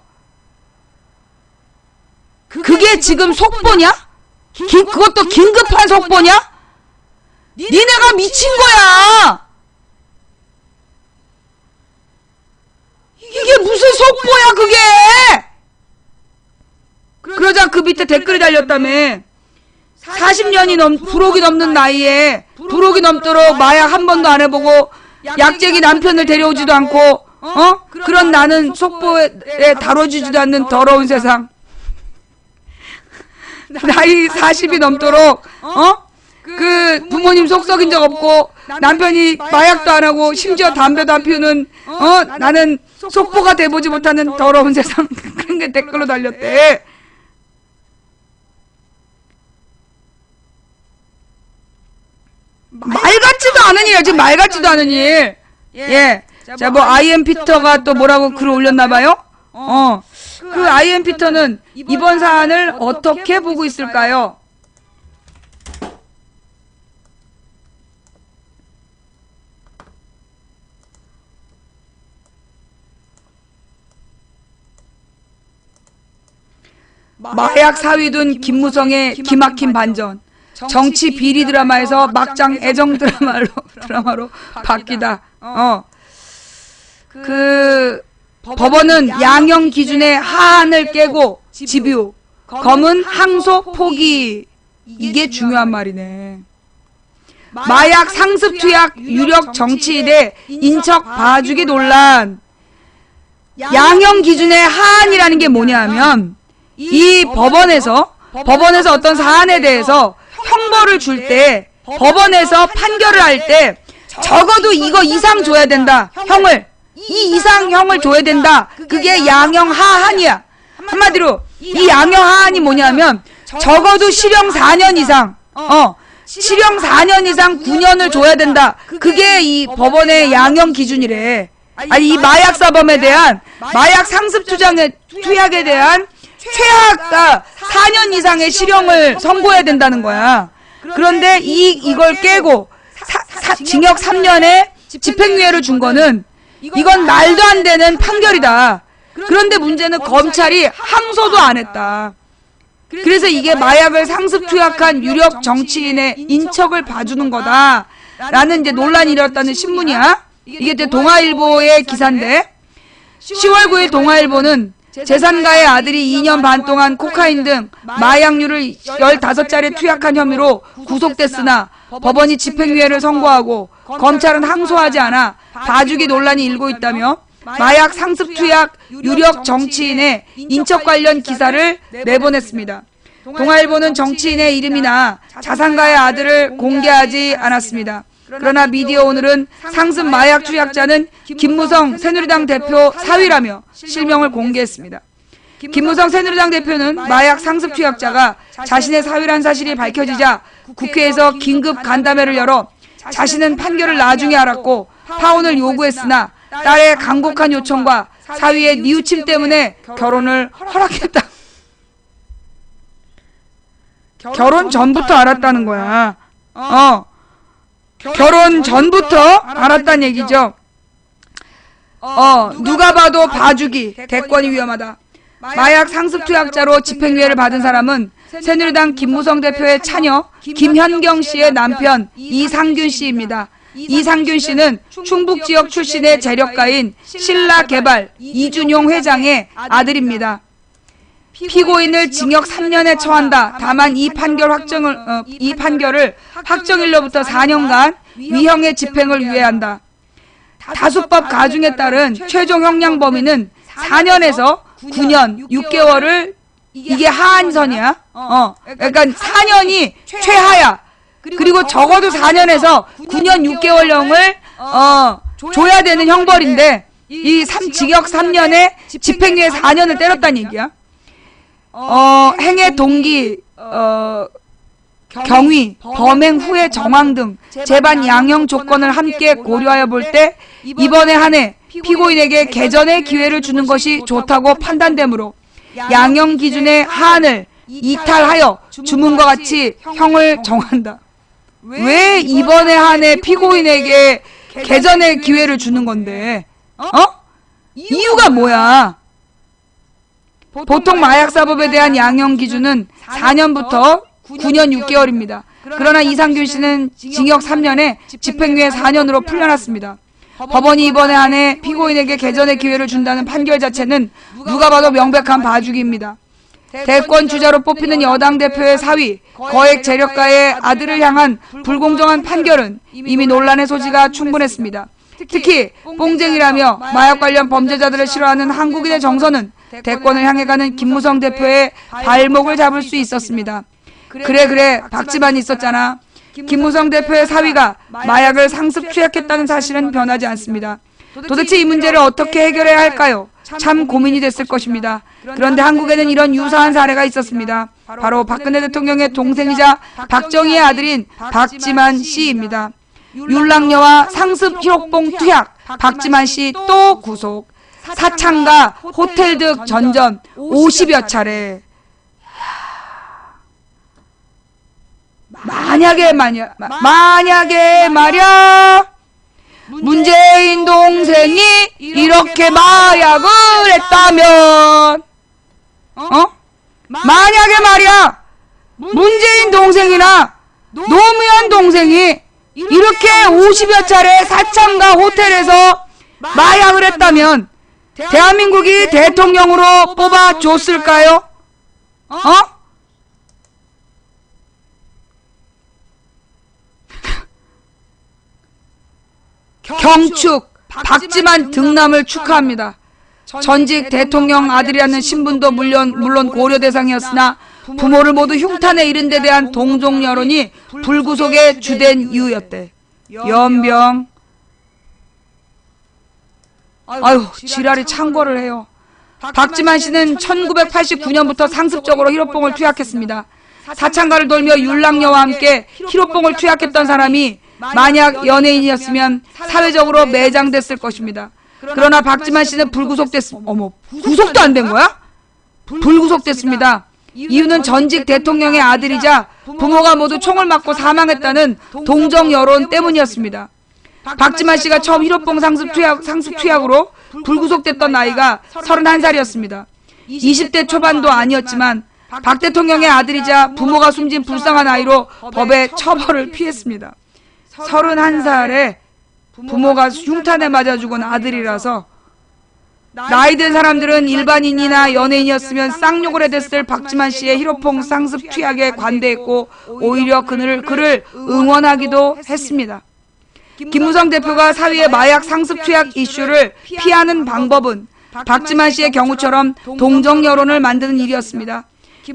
그게 지금 속보냐? 그것도 긴급한 속보냐? 니네가 미친 거야. 이게 무슨 속보야 그게. 그러자 그 밑에 댓글이 달렸다며. 40년이 부록이 넘는 나이에 부록이 넘도록 마약 한 번도 안 해보고 약쟁이 남편을 데려오지도 않고 그런 나는 속보에 다뤄주지도 않는 더러운 세상. 나이 40이 넘도록 그 부모님 속 썩인 적 없고 남편이 마약도 안 하고 심지어 담배도 안 피우는 나는 속보가 돼보지 못하는 더러운 세상. 그런 게 댓글로 달렸대. 말 같지도 않은 일이야. 지금 말 같지도 않은 일. 예. 자, 뭐 아이엠 피터가 또 뭐라고 글을 올렸나봐요. 그 아이엠 피터는 이번 사안을 어떻게 보고 있을까요? 마약 사위둔 김무성의 기막힌 반전. 정치 비리 드라마에서 막장 애정 드라마로 바뀌다. 법원은 양형 기준의 하한을 깨고 집유, 검은 항소 포기. 이게 중요한 말이네. 마약 상습 투약 유력 정치인의 인척 봐주기 논란. 양형 기준의 하한이라는 게 뭐냐면 이 법원에서 어떤 사안에 대해서 형벌을 줄 때, 법원에서 판결을 할 때 적어도 이거 이상 줘야 된다. 이 이상 형을 줘야 된다. 그게 양형 하한이야. 한마디로 이 양형 하한이 뭐냐면 적어도 실형 4년 이상, 실형 4년 이상 9년을 줘야 된다. 그게 이 법원의 양형 기준이래. 아니, 이 마약 사범에 대한, 마약 상습 투약에 대한 최하가 4년 이상의 실형을 선고해야 된다는 거야. 그런데 이걸 깨고 징역 3년에 집행유예를 준 거는 이건 말도 안 되는 판결이다. 그런데 문제는 검찰이 항소도 안 했다. 그래서 이게 마약을 상습 투약한 유력 정치인의 인척을 봐주는 거다 라는 이제 논란이 일었다는 신문이야. 이게 이제 동아일보의 기사인데, 10월 9일 동아일보는 재산가의 아들이 2년 반 동안 코카인 등 마약류를 15자리 투약한 혐의로 구속됐으나 법원이 집행유예를 선고하고 검찰은 항소하지 않아 봐주기 논란이 일고 있다며 마약 상습 투약 유력 정치인의 인척 관련 기사를 내보냈습니다. 동아일보는 정치인의 이름이나 자산가의 아들을 공개하지 않았습니다. 그러나 미디어오늘은 상습 마약 투약자는 김무성 새누리당 대표 사위라며 실명을 공개했습니다. 김무성 새누리당 대표는 마약 상습 투약자가 자신의 사위란 사실이 밝혀지자 국회에서 긴급 간담회를 열어 자신은 판결을 나중에 알았고 파혼을 요구했으나 딸의 간곡한 요청과 사위의 뉘우침 때문에 결혼을 허락했다. 결혼 전부터 알았다는 거야. 결혼 전부터 알았다는 얘기죠. 누가 봐도 봐주기, 대권이 위험하다. 마약 상습 투약자로 집행유예를 받은 사람은 새누리당 김무성 대표의 차녀 김현경 씨의 남편 이상균 씨입니다. 이상균 씨는 충북 지역 출신의 재력가인 신라개발 이준용 회장의 아들입니다. 피고인을 징역 3년에 처한다. 다만 이 판결을 확정일로부터 4년간 위형의 집행을 유예한다. 다수법 가중에 따른 최종 형량 범위는 4년에서 9년 6개월을, 이게 하한선이야. 그러니까 4년이 최하야. 그리고 적어도 4년에서 9년 6개월형을 줘야 되는 형벌인데 이 징역 3년에 집행유예 4년을 때렸다는 얘기야. 행위 동기, 경위, 범행 후의 정황 등 재반 양형 조건을 함께 고려하여 볼 때 이번에 한해 피고인에게 개전의 기회를 주는 것이 좋다고 판단되므로 양형 기준의 하한을 이탈하여 주문과 같이 형을 정한다. 왜 이번에 한해 피고인에게 개전의 기회를 주는 건데? 이유가 뭐야? 보통 마약사법에 대한 양형 기준은 4년부터 9년 6개월입니다. 그러나 이상균 씨는 징역 3년에 집행유예 4년으로 풀려났습니다. 법원이 이번에 한해 피고인에게 개전의 기회를 준다는 판결 자체는 누가 봐도 명백한 봐주기입니다. 대권 주자로 뽑히는 여당 대표의 사위, 거액 재력가의 아들을 향한 불공정한 판결은 이미 논란의 소지가 충분했습니다. 특히 뽕쟁이라며 마약 관련 범죄자들을 싫어하는 한국인의 정서는 대권을 향해 가는 김무성 대표의 발목을 잡을 수 있었습니다. 그래 박지만이 있었잖아. 김무성 대표의 사위가 마약을 상습 투약했다는 사실은 변하지 않습니다. 도대체 이 문제를 어떻게 해결해야 할까요? 참 고민이 됐을 것입니다. 그런데 한국에는 이런 유사한 사례가 있었습니다. 바로 박근혜 대통령의 동생이자 박정희의 아들인 박지만 씨입니다. 율락녀와 상습 희록봉 투약, 박지만 씨 또 구속. 사창가, 호텔 등 전전 50여 차례. 만약에 말이야 문재인 동생이 이렇게 마약을 했다면, 만약에 말이야 문재인 동생이나 노무현 동생이 이렇게 50여 차례 사창가 호텔에서 마약을 했다면 대한민국이 대통령으로 뽑아줬을까요? 경축 박지만 등남을 축하합니다. 전직 대통령 아들이라는 신분도 물론 고려 대상이었으나 부모를 모두 흉탄에 이른 데 대한 동종 여론이 불구속의 주된 이유였대. 연병. 아유, 지랄이 창궐을 해요. 박지만 씨는 1989년부터 상습적으로 히로뽕을 투약했습니다. 사창가를 돌며 율랑녀와 함께 히로뽕을 투약했던 사람이 만약 연예인이었으면 사회적으로 매장됐을 것입니다. 그러나 박지만 씨는 구속도 안 된 거야? 불구속됐습니다. 이유는 전직 대통령의 아들이자 부모가 모두 총을 맞고 사망했다는 동정 여론 때문이었습니다. 박지만 씨가 처음 히로뽕 상습 투약으로 불구속됐던 나이가 31살이었습니다. 20대 초반도 아니었지만 박 대통령의 아들이자 부모가 숨진 불쌍한 아이로 법의 처벌을 피했습니다. 31살에 부모가 흉탄에 맞아 죽은 아들이라서 나이든 사람들은 일반인이나 연예인이었으면 쌍욕을 해댔을 박지만 씨의 히로뽕 상습 투약에 관대했고 오히려 그를 응원하기도 했습니다. 김무성 대표가 사위의 마약 상습 투약 이슈를 피하는 방법은 박지만 씨의 경우처럼 동정 여론을 만드는 일이었습니다.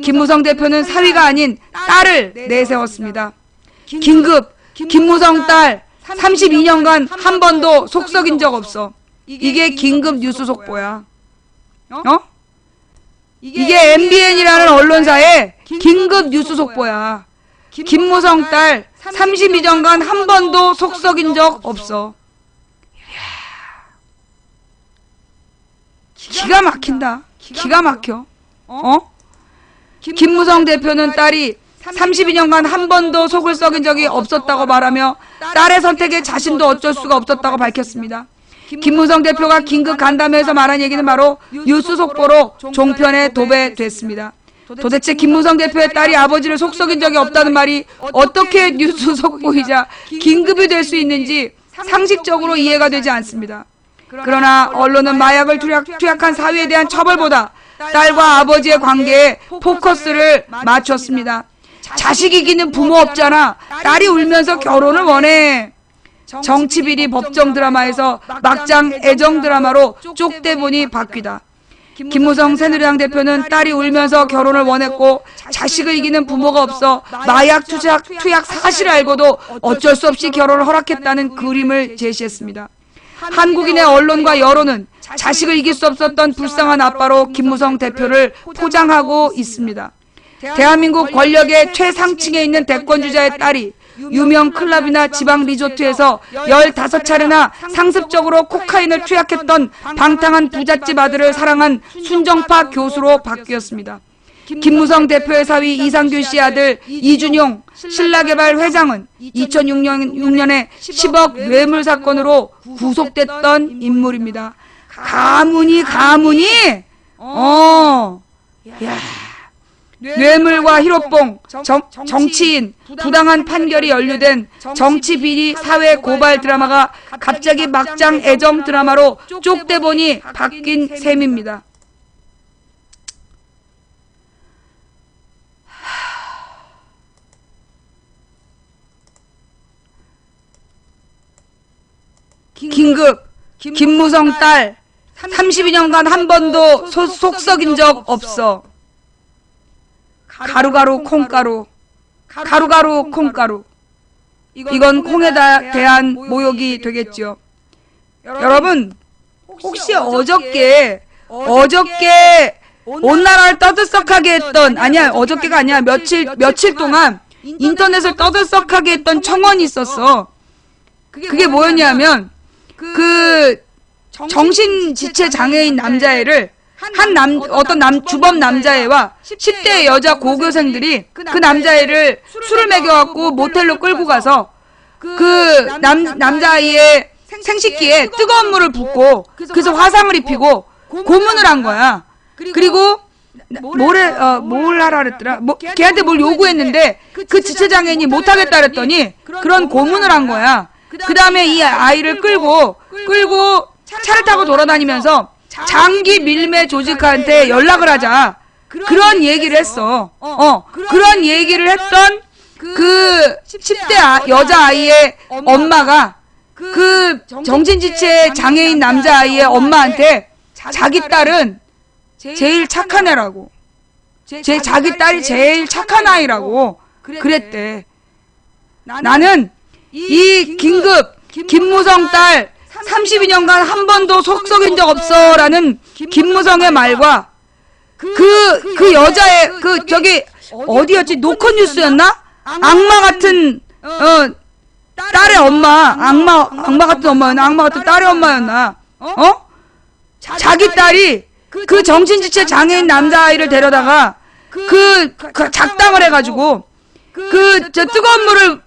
김무성 대표는 사위가 아닌 딸을 내세웠습니다. 긴급 김무성 딸 32년간 한 번도 속 썩인 적 없어. 이게 긴급 뉴스 속보야. 이게 MBN이라는 언론사의 긴급 뉴스 속보야. 김무성 딸 32년간 한 번도 속 썩인 적 없어. 기가 막힌다. 기가 막혀. 김무성 대표는 딸이 32년간 한 번도 속을 썩인 적이 없었다고 말하며 딸의 선택에 자신도 어쩔 수가 없었다고 밝혔습니다. 김무성 대표가 긴급 간담회에서 말한 얘기는 바로 뉴스 속보로 종편에 도배됐습니다. 도대체 김무성 대표의 딸이 아버지를 속 썩인 적이 없다는 말이 어떻게 뉴스 속보이자 긴급이 될 수 있는지 상식적으로 이해가 되지 않습니다. 그러나 언론은 마약을 투약한 사위에 대한 처벌보다 딸과 아버지의 관계에 포커스를 맞췄습니다. 자식 이기는 부모 없잖아. 딸이 울면서 결혼을 원해. 정치비리 법정 드라마에서 막장 애정 드라마로 쪽대본이 바뀌다. 김무성 새누리당 대표는 딸이 울면서 결혼을 원했고 자식을 이기는 부모가 없어 마약 투약 사실을 알고도 어쩔 수 없이 결혼을 허락했다는 그림을 제시했습니다. 한국인의 언론과 여론은 자식을 이길 수 없었던 불쌍한 아빠로 김무성 대표를 포장하고 있습니다. 대한민국 권력의 최상층에 있는 대권주자의 딸이 유명 클럽이나 지방 리조트에서 15차례나 상습적으로 코카인을 투약했던 방탕한 부잣집 아들을 사랑한 순정파 교수로 바뀌었습니다. 김무성 대표의 사위 이상균 씨 아들 이준용 신라개발 회장은 2006년에 10억 뇌물 사건으로 구속됐던 인물입니다. 가문이 야. 뇌물과 히로뽕, 정치인, 부당한 판결이 연루된 정치비리 사회 고발 드라마가 갑자기 막장 애정 드라마로 쪽대본이 바뀐 셈입니다. 긴급 김무성 딸 32년간 한 번도 속 썩인 적 없어. 가루가루 콩가루 이건 콩에 대한 모욕이 되겠죠. 여러분 혹시 어저께 온 나라를 떠들썩하게 했던 어저께가 아니야 며칠 동안 인터넷을 떠들썩하게 했던 청원이 있었어. 그게 뭐였냐면 그 정신지체 장애인 남자애를 주범 남자애와 10대 여자 고교생들이 그 남자애를 술을 먹여갖고 모텔로 끌고 가서 그 남자아이의 생식기에 뜨거운 물을 붓고 그래서 화상을 입히고 고문을 한 거야. 그리고 뭘 하라 그랬더라. 걔한테 뭘 요구했는데 그 지체장애인이 못하겠다 그랬더니 그런 고문을 한 거야. 그 다음에 이 아이를 끌고 차를 타고 돌아다니면서 장기 밀매 조직한테 연락을 하자. 그런 얘기를 했어. 그런 얘기를 했던 그 10대 여자아이의 엄마가 그 정신지체 장애인 남자아이의 엄마한테 자기 딸은 제일 착한 애라고. 자기 딸이 제일 착한 아이라고 그랬대. 나는 이 김무성 딸 32년간 한 번도 속 썩인 적 없어 라는 김무성의 말과 그 여자의 어디였지? 노컷뉴스였나? 악마 같은 딸의 엄마, 악마 같은 엄마였나? 악마 같은 딸의 엄마였나? 자기 딸이 그 정신지체 장애인 남자아이를 데려다가 작당을 해가지고 뜨거운 물을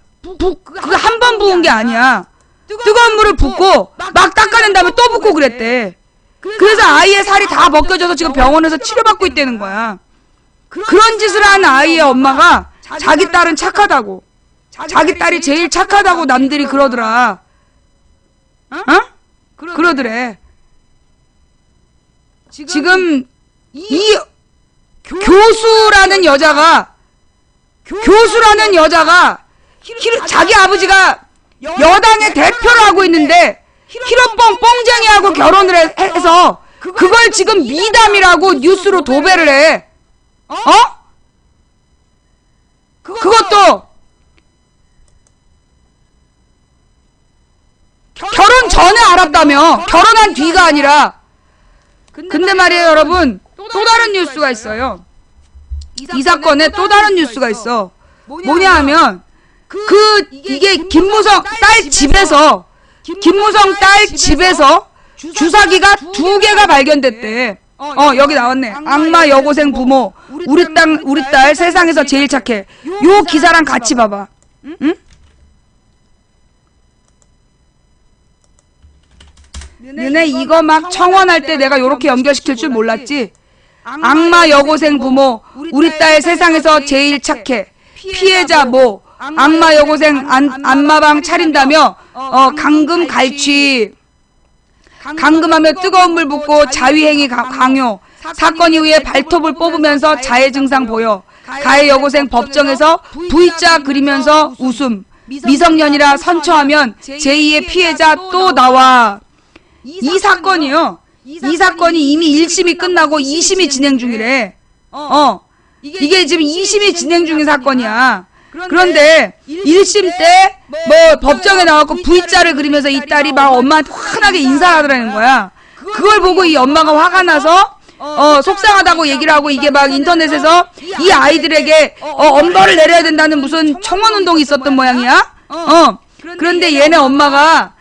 한 번 부은 게 아니야. 뜨거운 물을 붓고 막 닦아낸 다음에 또 붓고 그랬대. 그래서 아이의 살이 다 벗겨져서 지금 병원에서 치료받고 있다는 거야. 그런 짓을 한 아이의 엄마가 자기 딸은 착하다고. 자기 딸이 제일 착하다고 남들이 그러더라. 그러더래. 지금 이 교수라는 여자가 자기 아버지가 여당의 대표를 하고 있는데 히로뽕 뽕쟁이하고 결혼을 해서 그걸 지금 미담이라고 뉴스로 도배를 해. 그것도 결혼 전에 알았다며. 결혼한 뒤가 아니라. 근데 말이에요 여러분, 또 다른 뉴스가 있어요. 이 사건에 또 다른 뉴스가 있어. 뭐냐 하면 이게 김무성 딸 집에서 주사기가 2개가 발견됐대. 여기 나왔네. 악마 여고생 부모 우리 딸 세상에서 제일 착해. 요 기사랑 같이 봐봐. 응? 너네 이거 막 청원할 때 내가 요렇게 연결시킬 줄 몰랐지? 악마 여고생 부모 우리 딸 세상에서 제일 착해. 피해자 모 악마 여고생 안마방 차린다며 감금 갈취. 감금하며 뜨거운 물 붓고 자위행위 강요. 사건 이후에 발톱을 뽑으면서 자해 증상 보여. 가해 여고생 법정에서 V자 그리면서 웃음. 미성년이라 선처하면 제2의 피해자 또 나와. 이 사건이요. 이 사건이 이미 1심이 끝나고 2심이 진행 중이래. 이게 지금 2심이 진행 중인 사건이야. 그런데 1심 때 법정에 나와서 V자를 그리면서 이 딸이 막 엄마한테 환하게 인사를 하더라는 거야. 그걸 보고 이 엄마가 화가 나서 속상하다고 얘기를 하고 이게 막 인터넷에서 이 아이들에게 엄벌을 내려야 된다는 무슨 청원운동이 있었던 모양이야. 그런데 얘네 엄마가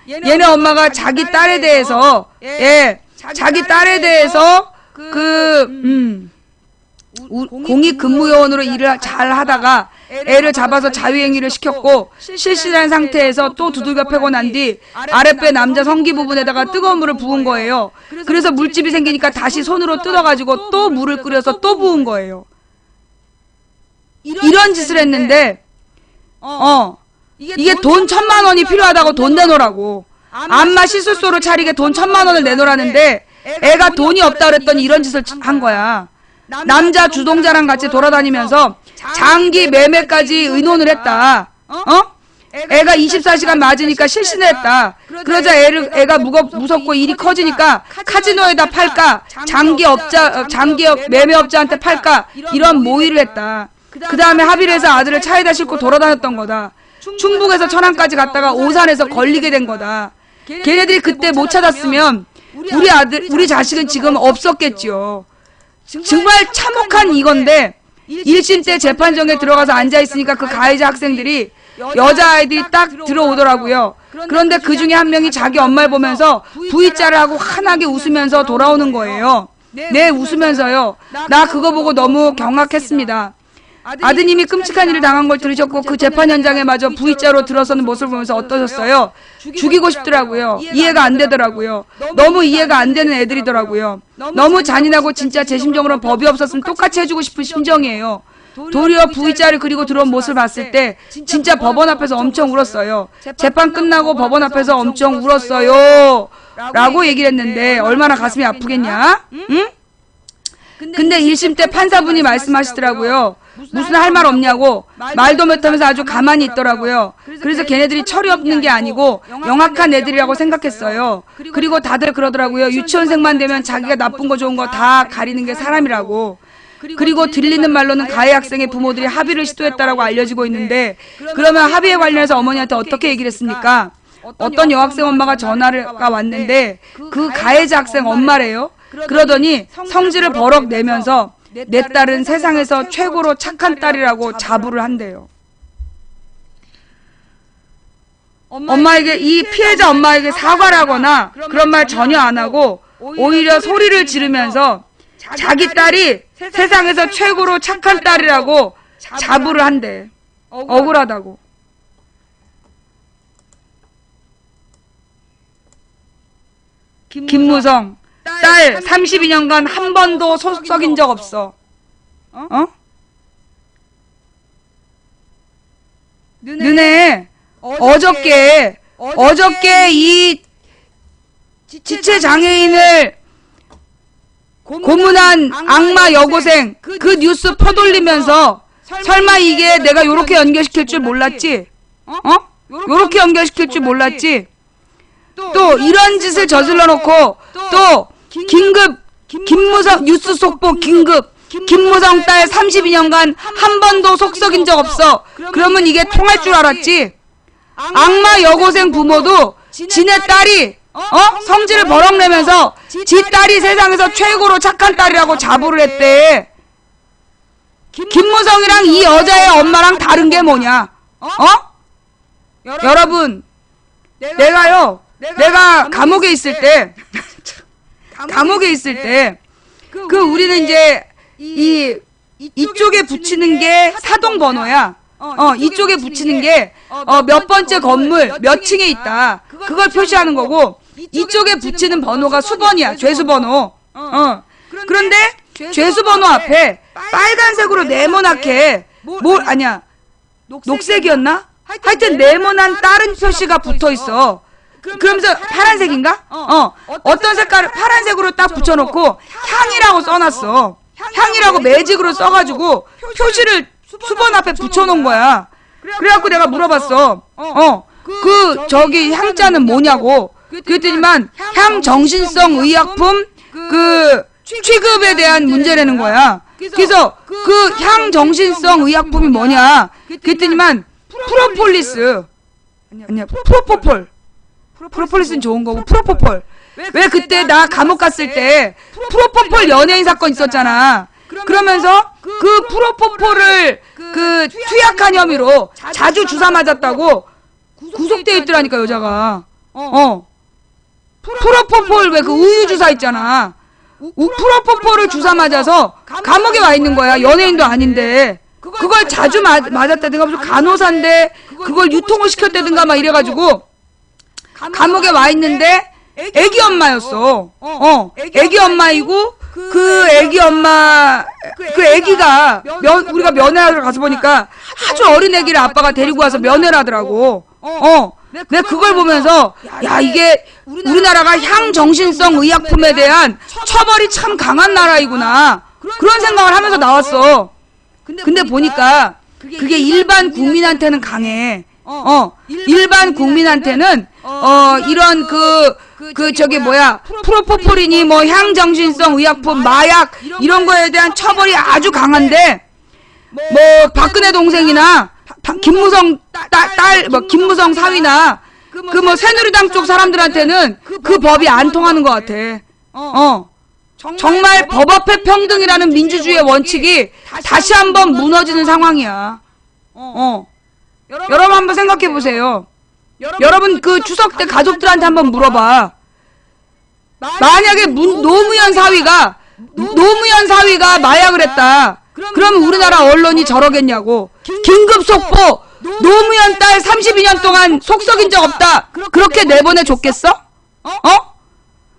자기 딸에 대해서 공익근무요원으로 일을 잘 하다가 애를 잡아서 자위행위를 시켰고 실신한 상태에서 또 두들겨 패고 난 뒤 아랫배 남자 성기 부분에다가 뜨거운 물을 부은 거예요. 그래서 물집이 생기니까 다시 손으로 뜯어가지고 또 물을 끓여서 또 부은 거예요. 이런 짓을 했는데 이게 돈 1,000만 원이 필요하다고 돈 내놓으라고. 안마 시술소를 차리게 돈 1,000만 원을 내놓으라는데 애가 돈이 없다 그랬더니 이런 짓을 한 거야. 남자 주동자랑 같이 돌아다니면서 장기 매매까지 의논을 했다. 애가 24시간 맞으니까 실신을 했다. 그러자 애가 무섭고 일이 커지니까 카지노에다 팔까, 매매업자한테 팔까, 이런 모의를 했다. 그 다음에 합의를 해서 아들을 차에다 싣고 돌아다녔던 거다. 충북에서 천안까지 갔다가 오산에서 걸리게 된 거다. 걔네들이 그때 못 찾았으면 우리 자식은 지금 없었겠지요. 정말 참혹한 이건데 1심 때 재판정에 들어가서 앉아있으니까 그 가해자 학생들이 여자아이들이 딱 들어오더라고요. 그런데 그 중에 한 명이 자기 엄마를 보면서 V자를 하고 환하게 웃으면서 돌아오는 거예요. 네, 웃으면서요. 나 그거 보고 너무 경악했습니다. 아드님이 끔찍한 일을 당한 걸 들으셨고 그 재판 현장에 마저 V자로 들어서는 모습을 보면서 어떠셨어요? 죽이고 싶더라고요. 이해가 안 되더라고요. 너무 이해가 안 되는 애들이더라고요. 너무 잔인하고 진짜 제 심정으로는 법이 없었으면 똑같이 해주고 싶은 심정이에요. 도리어 V자를 그리고 들어온 모습을 봤을 때 진짜 법원 앞에서 엄청 울었어요. 재판 끝나고 법원 앞에서 엄청 울었어요 라고 얘기를 했는데 얼마나 가슴이 아프겠냐? 응? 근데 1심 때 판사분이 말씀하시더라고요. 무슨 할 말 없냐고 말도 못하면서 아주 가만히 있더라고요. 그래서 걔네들이 철이 없는 게 아니고 영악한 애들이라고 생각했어요. 그리고 다들 그러더라고요. 유치원생만 되면 자기가 나쁜 거 좋은 거 다 가리는 게 사람이라고. 그리고 들리는 말로는 가해 학생의 부모들이 합의를 시도했다라고 알려지고 있는데 그러면 합의에 관련해서 어머니한테 어떻게 얘기를 했습니까? 어떤 여학생 엄마가 전화가 왔는데 그 가해자 학생 엄마래요. 그러더니 성질을 버럭 내면서 내 딸은 세상에서 최고로 착한 딸이라고 자부를 한대요. 엄마에게 이 피해자 엄마에게 사과를 하거나 그런 말 전혀 안 하고 오히려 소리를 지르면서 자기 딸이 세상에서 최고로 착한 딸이라고 자부를 한대. 억울하다고. 김무성 딸 32년간 한 번도 썩인 적 없어. 어? 너네 어저께 이 지체 장애인을 고문한 악마 여고생 그 뉴스 퍼돌리면서 설마 이게 내가 요렇게 연결시킬 줄 몰랐지? 요렇게 연결시킬 줄 몰랐지? 또 이런 짓을 저질러 놓고 또 긴급 김무성 뉴스 속보 긴급 김무성 딸 32년간 한 번도 속썩인 적 없어. 그러면 이게 통할 줄 알았지? 악마 여고생 부모도 지네 딸이 성질을 버럭 내면서 지 딸이 세상에서 최고로 착한 딸이라고 자부를 했대. 김무성이랑 이 여자의 엄마랑 다른 게 뭐냐? 여러분, 내가 감옥에 있을 때 그 우리는 이제 이쪽에 붙이는 게 사동 번호야. 이쪽에 붙이는 게 몇 번째 건물 몇 층에 있다. 그걸 표시하는 거고 이쪽에 붙이는 번호가 수번이야. 죄수번호. 그런데 죄수번호 앞에 빨간색으로 네모나게 아니야. 녹색이었나? 하여튼 네모난 다른 표시가 붙어 있어. 그러면서 파란색인가? 어떤 색깔을 파란색으로 딱 붙여놓고 향이라고 써놨어. 향이라고 매직으로 써가지고 표시를 수번 앞에 붙여놓은 거야. 그래갖고 내가 물어봤어. 그 저기 향자는 뭐냐고. 그랬더니만 향정신성 의약품 그 취급에 대한 문제라는 거야. 그래서 그 향정신성 의약품이 뭐냐. 그랬더니만 프로폴리스 아니야 프로폴리스는 좋은 거고 프로포폴. 왜 그때 나 감옥 갔을 때 프로포폴 연예인 사건 있었잖아. 그러면서 그 프로포폴을 그 투약한 혐의로 자주 주사 맞았다고 구속돼 있더라니까 여자가. 프로포폴 왜 그 우유 주사 있잖아. 프로포폴을 주사 맞아서 감옥에 와 있는 거야. 연예인도 아닌데. 그걸 자주 맞았다든가 무슨 간호사인데 그걸 유통을 시켰다든가 막 이래가지고 감옥에 와 있는데 애기 엄마였어. 애기 엄마이고 그 애기 엄마 그 애기가 우리가 면회하러 가서 보니까 아주 어린 애기를 아빠가 데리고 와서 면회를 하더라고. 내가 그걸 보면서 야 이게 우리나라가 향정신성 의약품에 대한 처벌이 참 강한 나라이구나 그런 생각을 하면서 나왔어. 근데 보니까 그게 일반 국민한테는 강해. 일반 국민한테는 이런 저기 뭐야 프로포폴이니 뭐 향정신성 의약품 마약 이런 거에 대한 처벌이 아주 강한데 뭐 박근혜 동생이나 김무성 딸 뭐 김무성 사위나 그 뭐 새누리당 쪽 사람들한테는 그 법이 안 통하는 것 같아. 정말 법 앞에 평등이라는 민주주의의 원칙이 다시 한번 무너지는 상황이야. 여러분 한번 생각해 보세요. 여러분 그 추석 때 가족들한테 한번 물어봐. 만약에 노무현 사위가 마약을 했다. 그럼 우리나라 언론이 저러겠냐고. 긴급 속보! 노무현 딸 32년 동안 속 썩인 적 없다. 그렇게 내보내 줬겠어?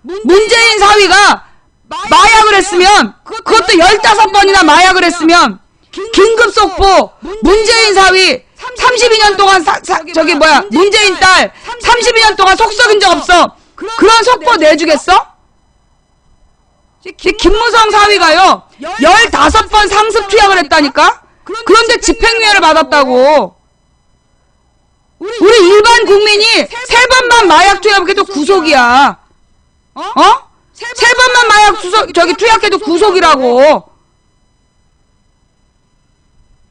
문재인 사위가 마약을 했으면, 그것도 15번이나 마약을 했으면, 긴급 속보! 문재인 사위 32년 동안 문재인 딸 32년 동안 속 썩인 적 없어. 그런 속보 내주겠어? 김무성 사위가요 15번 상습 투약을 했다니까? 그런데 집행유예를 받았다고. 우리 일반 국민이 3번만 마약 투약해도 구속이야. 3번만 마약 투약해도 구속이라고.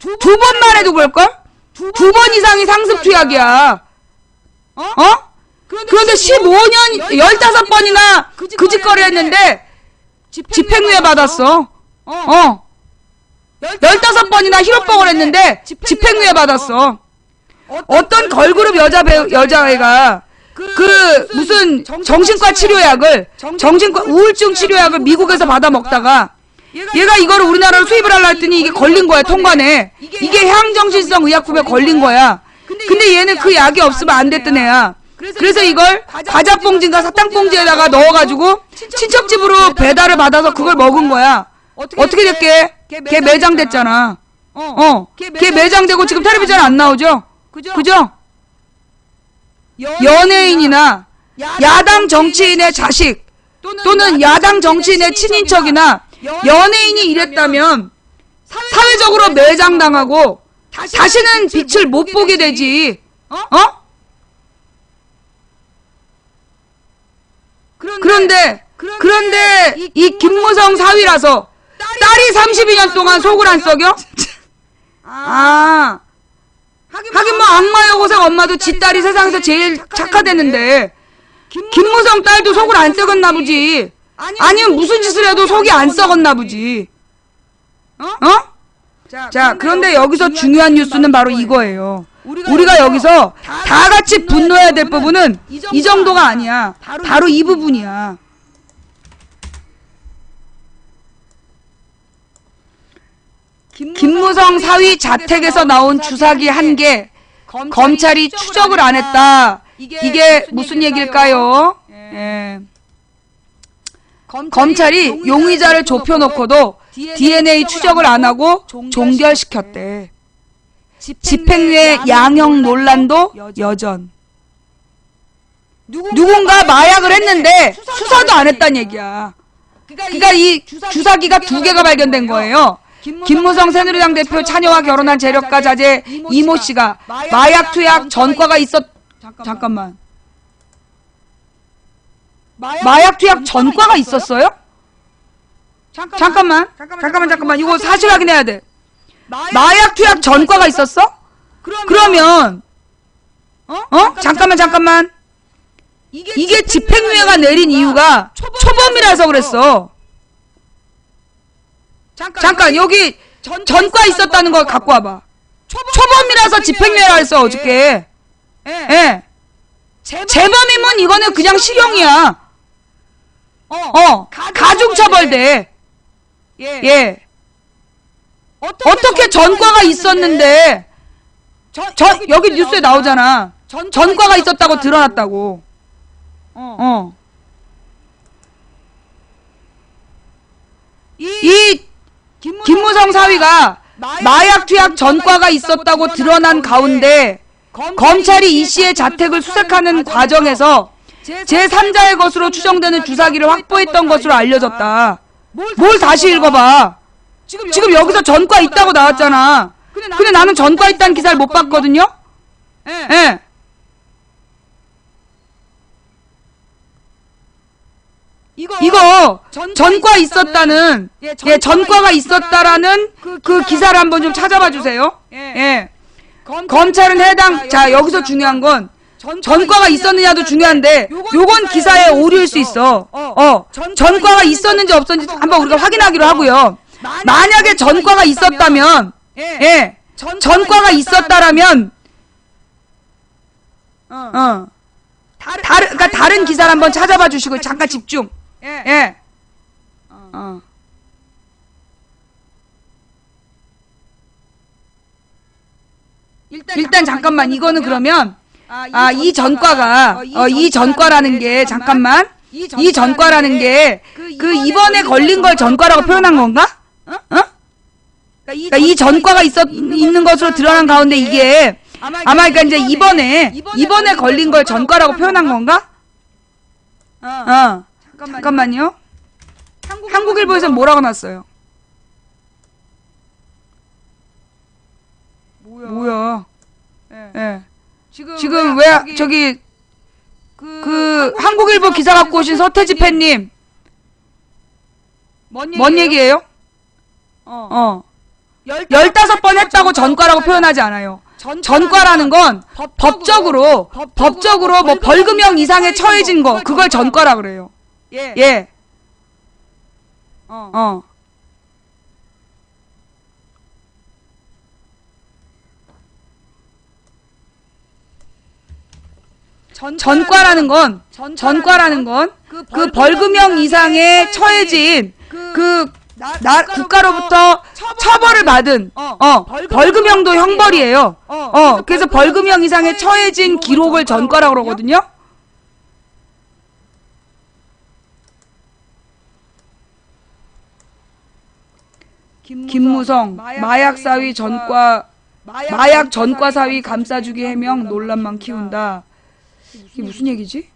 2번만 해도 그럴걸? 2번 이상이 상습 투약이야. 그런데 15년 15번이나 그 짓거리 했는데 집행유예 받았어. 15번이나 희로법을 했는데 집행유예 받았어. 어떤 걸그룹 여자애가 무슨 정신과 치료약을, 우울증 치료약을 미국에서 받아 먹다가 얘가 이거를 우리나라로 수입을 하려 했더니 이게 걸린 거야, 통관에. 이게 향정신성 의약품에 걸린 거야. 근데 얘는 그 약이 없으면 안 됐던 애야. 그래서 이걸 과자봉지인가 사탕봉지에다가 넣어가지고 친척 집으로 배달을 받아서 그걸 먹은 거야. 어떻게 됐게? 걔 매장됐잖아. 걔 매장되고 지금 텔레비전 안 나오죠? 그죠? 연예인이나 야당 정치인의 자식 또는 야당 정치인의 친인척이나 연예인이 이랬다면 사회적으로 매장당하고 다시는 빛을 못 보게 되지. 그런데 이 김무성 사위라서 딸이 32년 동안 속을 안 썩여? 하긴 뭐 악마의 고생 엄마도 지 딸이 세상에서 제일 착하대는데 김무성 딸도 속을 안 썩었나 보지. 아니면 무슨 짓을 해도 속이 안 썩었나 보지. 자, 그런데 여기서 중요한 뉴스는 바로 이거예요. 우리가 여기서 다 같이 분노해야 될 부분은 이 정도가 아니야. 바로 이 부분이야. 김무성 사위 자택에서 나온 주사기 1개 검찰이 추적을 안 했다. 이게 무슨 얘기일까요? 검찰이 용의자를 좁혀놓고도 DNA 추적을 안 하고 종결시켰대. 집행유예 양형 논란도 여전. 누군가 마약을 했는데 수사도 안 했단 얘기야. 그러니까 이 주사기가 2개가 발견된 거예요. 김무성 새누리당 대표 차녀와 결혼한 재력가 자제 이모 씨가 마약 투약 전과가 잠깐만. 마약 투약 전과가 있었어요? 잠깐만. 이거 사실 확인해야 돼. 마약 투약 전과가 있었어? 그러면 잠깐만. 이게 집행유예가 내린 이유가 초범이라서 그랬어. 잠깐 여기 전과 있었다는 걸 갖고 와봐. 초범이라서 집행유예라 했어 어저께. 예. 재범이면 이거는 그냥 실형이야. 가중처벌돼. 예. 어떻게 전과가 있었는데 여기 뉴스에 나오잖아. 전과가 있었다고 드러났다고. 이 김무성 사위가 마약 투약 전과가 있었다고 드러난 가운데 검찰이 이 씨의 자택을 수색하는 과정에서 제3자의 것으로 추정되는 주사기를 확보했던 것으로 알려졌다. 뭘 다시 읽어봐. 지금 여기서 전과 있다고 나왔잖아. 근데 나는 전과 있다는 기사를 못 봤거든요. 예. 이거 전과 있었다는 전과가 있었다라는 그 기사를 한번 좀 찾아봐 주세요. 예. 검찰은 자 여기서 중요한 건 전과가 있었느냐도 중요한데 요건 기사에 오류일 수 있어. 전과가 있었는지 없었는지 한번 우리가 확인하기로 하고요. 만약에 전과가 있었다면 전과가 있었다라면 그러니까 다른 기사를 한번 찾아봐 주시고 잠깐 집중. 일단 잠깐만, 이거는 그러면 이 전과가 이 전과라는 게 잠깐만, 이 전과라는 게 그 이번에 걸린 걸 전과라고 표현한 건가? 그러니까 이 전과가 있는 것으로 드러난 가운데 이게 아마 그러니까 이제 이번에 걸린 걸 전과라고 표현한 건가? 잠깐만요. 한국일보에서는 뭐라고 났어요? 뭐야? 예. 지금 왜 저기 그 한국일보 기사 갖고 오신 서태지 팬님 뭔 얘기예요? 15번 했다고 전과라고 표현하지 않아요. 전과라는 건 법적으로 뭐 벌금형 이상에 처해진 거, 그걸 전과라 그래요. 예. 전과라는 건 그 벌금형 이상에 처해진 그 국가로부터 처벌을 받은 벌금형도 형벌이에요. 그래서 벌금형 이상에 처해진 기록을 전과라고 그러거든요. 김무성 마약 사위 전과 마약 전과 사위 감싸주기 해명 논란만 키운다. 이게 무슨 얘기지?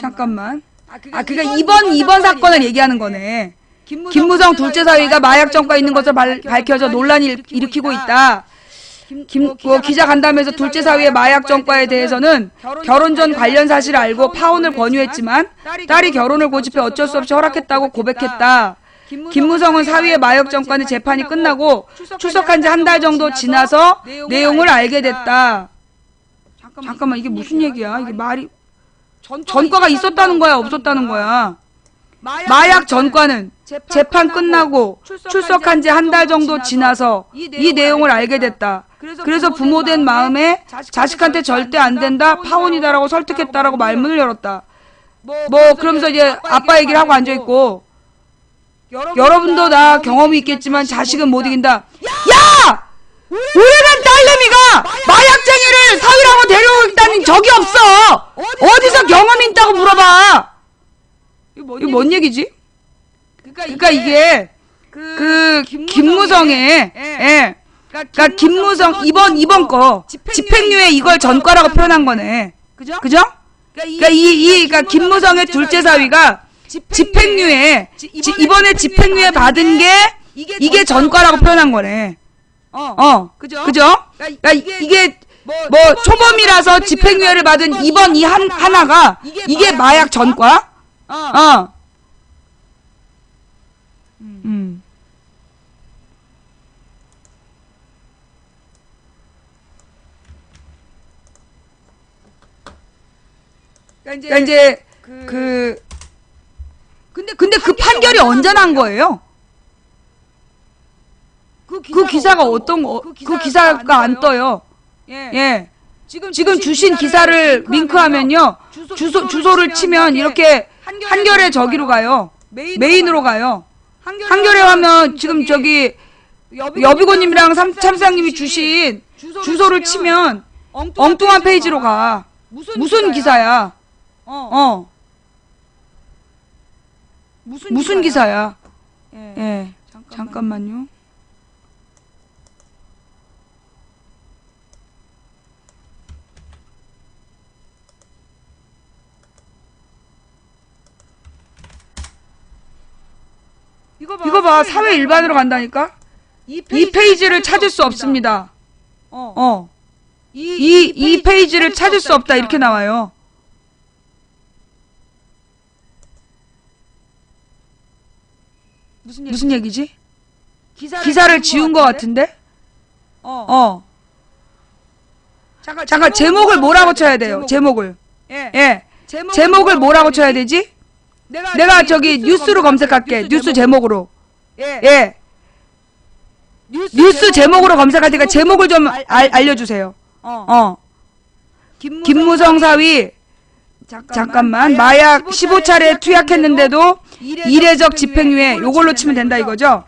잠깐만. 그러니까 이번 사건을 얘기하는 거네. 김무성 둘째 사위가 마약 전과 있는 것으로 밝혀져 논란을 일으키고 있다. 기자 간담회에서 둘째 사위의 마약 전과에 대해서는 결혼 전 관련 사실을 알고 파혼을 권유했지만 딸이 결혼을 고집해 어쩔 수 없이 허락했다고 고백했다. 김무성은 사위의 마약 전과는 재판이 끝나고 출석한 지 한 달 정도 지나서 내용을 알게 됐다. 잠깐만, 이게 무슨 얘기야? 이게 말이 전과가 있었다는 거야, 없었다는 거야? 마약 전과는 재판 끝나고 출석한 지 한 달 정도 지나서 이 내용을 알게 됐다. 그래서 부모된 마음에 자식한테 절대 안 된다, 파혼이다라고 설득했다라고 말문을 열었다. 그러면서 이제 아빠 얘기를 하고 앉아있고, 여러분도 나 경험이 있겠지만 자식은 못 이긴다. 야! 우리는 딸내미가 마약쟁이를 사위라고 데려오겠다는 적이 없어! 어디서 경험이 있다고 물어봐! 이거 뭔 얘기지? 그러니까 이게 김무성의 그러니까 김무성 이번 거 집행유예 이걸 전과라고 표현한 거네. 그죠? 그러니까 김무성의 둘째 사위가 집행유예 이번에 집행유예 받은 게 이게 전과라고 표현한 거네. 그죠? 그러니까 이게 뭐 초범이라서 집행유예를 받은 이번 이 하나가 이게 마약 전과? 그러니까 이제 근데 그 판결이 언제 난 거예요? 그 기사가 그 기사가 안 떠요. 예. 지금 주신 기사를 링크하면요. 주소를 치면 이렇게 한겨레 저기로 가요. 메인으로 가요. 한겨레 하면 지금 저기 여비고님이랑 참사장님이 주신 주소를 치면 엉뚱한 페이지로 가. 무슨 기사야? 무슨 기사야? 예. 잠깐만요. 이거 봐, 사회 일반으로 간다니까? 이 페이지를 찾을 수 없습니다. 이 페이지를 찾을 수 없다, 이렇게 나와요. 무슨 얘기지? 기사를 지운 것 같은데? 잠깐, 제목을 뭐라고 쳐야 돼요? 제목을. 예. 제목을 뭐라고 쳐야 되지? 내가 저기 뉴스로 검색할게. 뉴스 제목으로. 예. 뉴스 제목으로 검색할 테니까 제목을 좀 알려주세요. 김무성 사위 잠깐만 마약 15차례 투약했는데도 이례적 집행유예 요걸로 치면 된다 이거죠?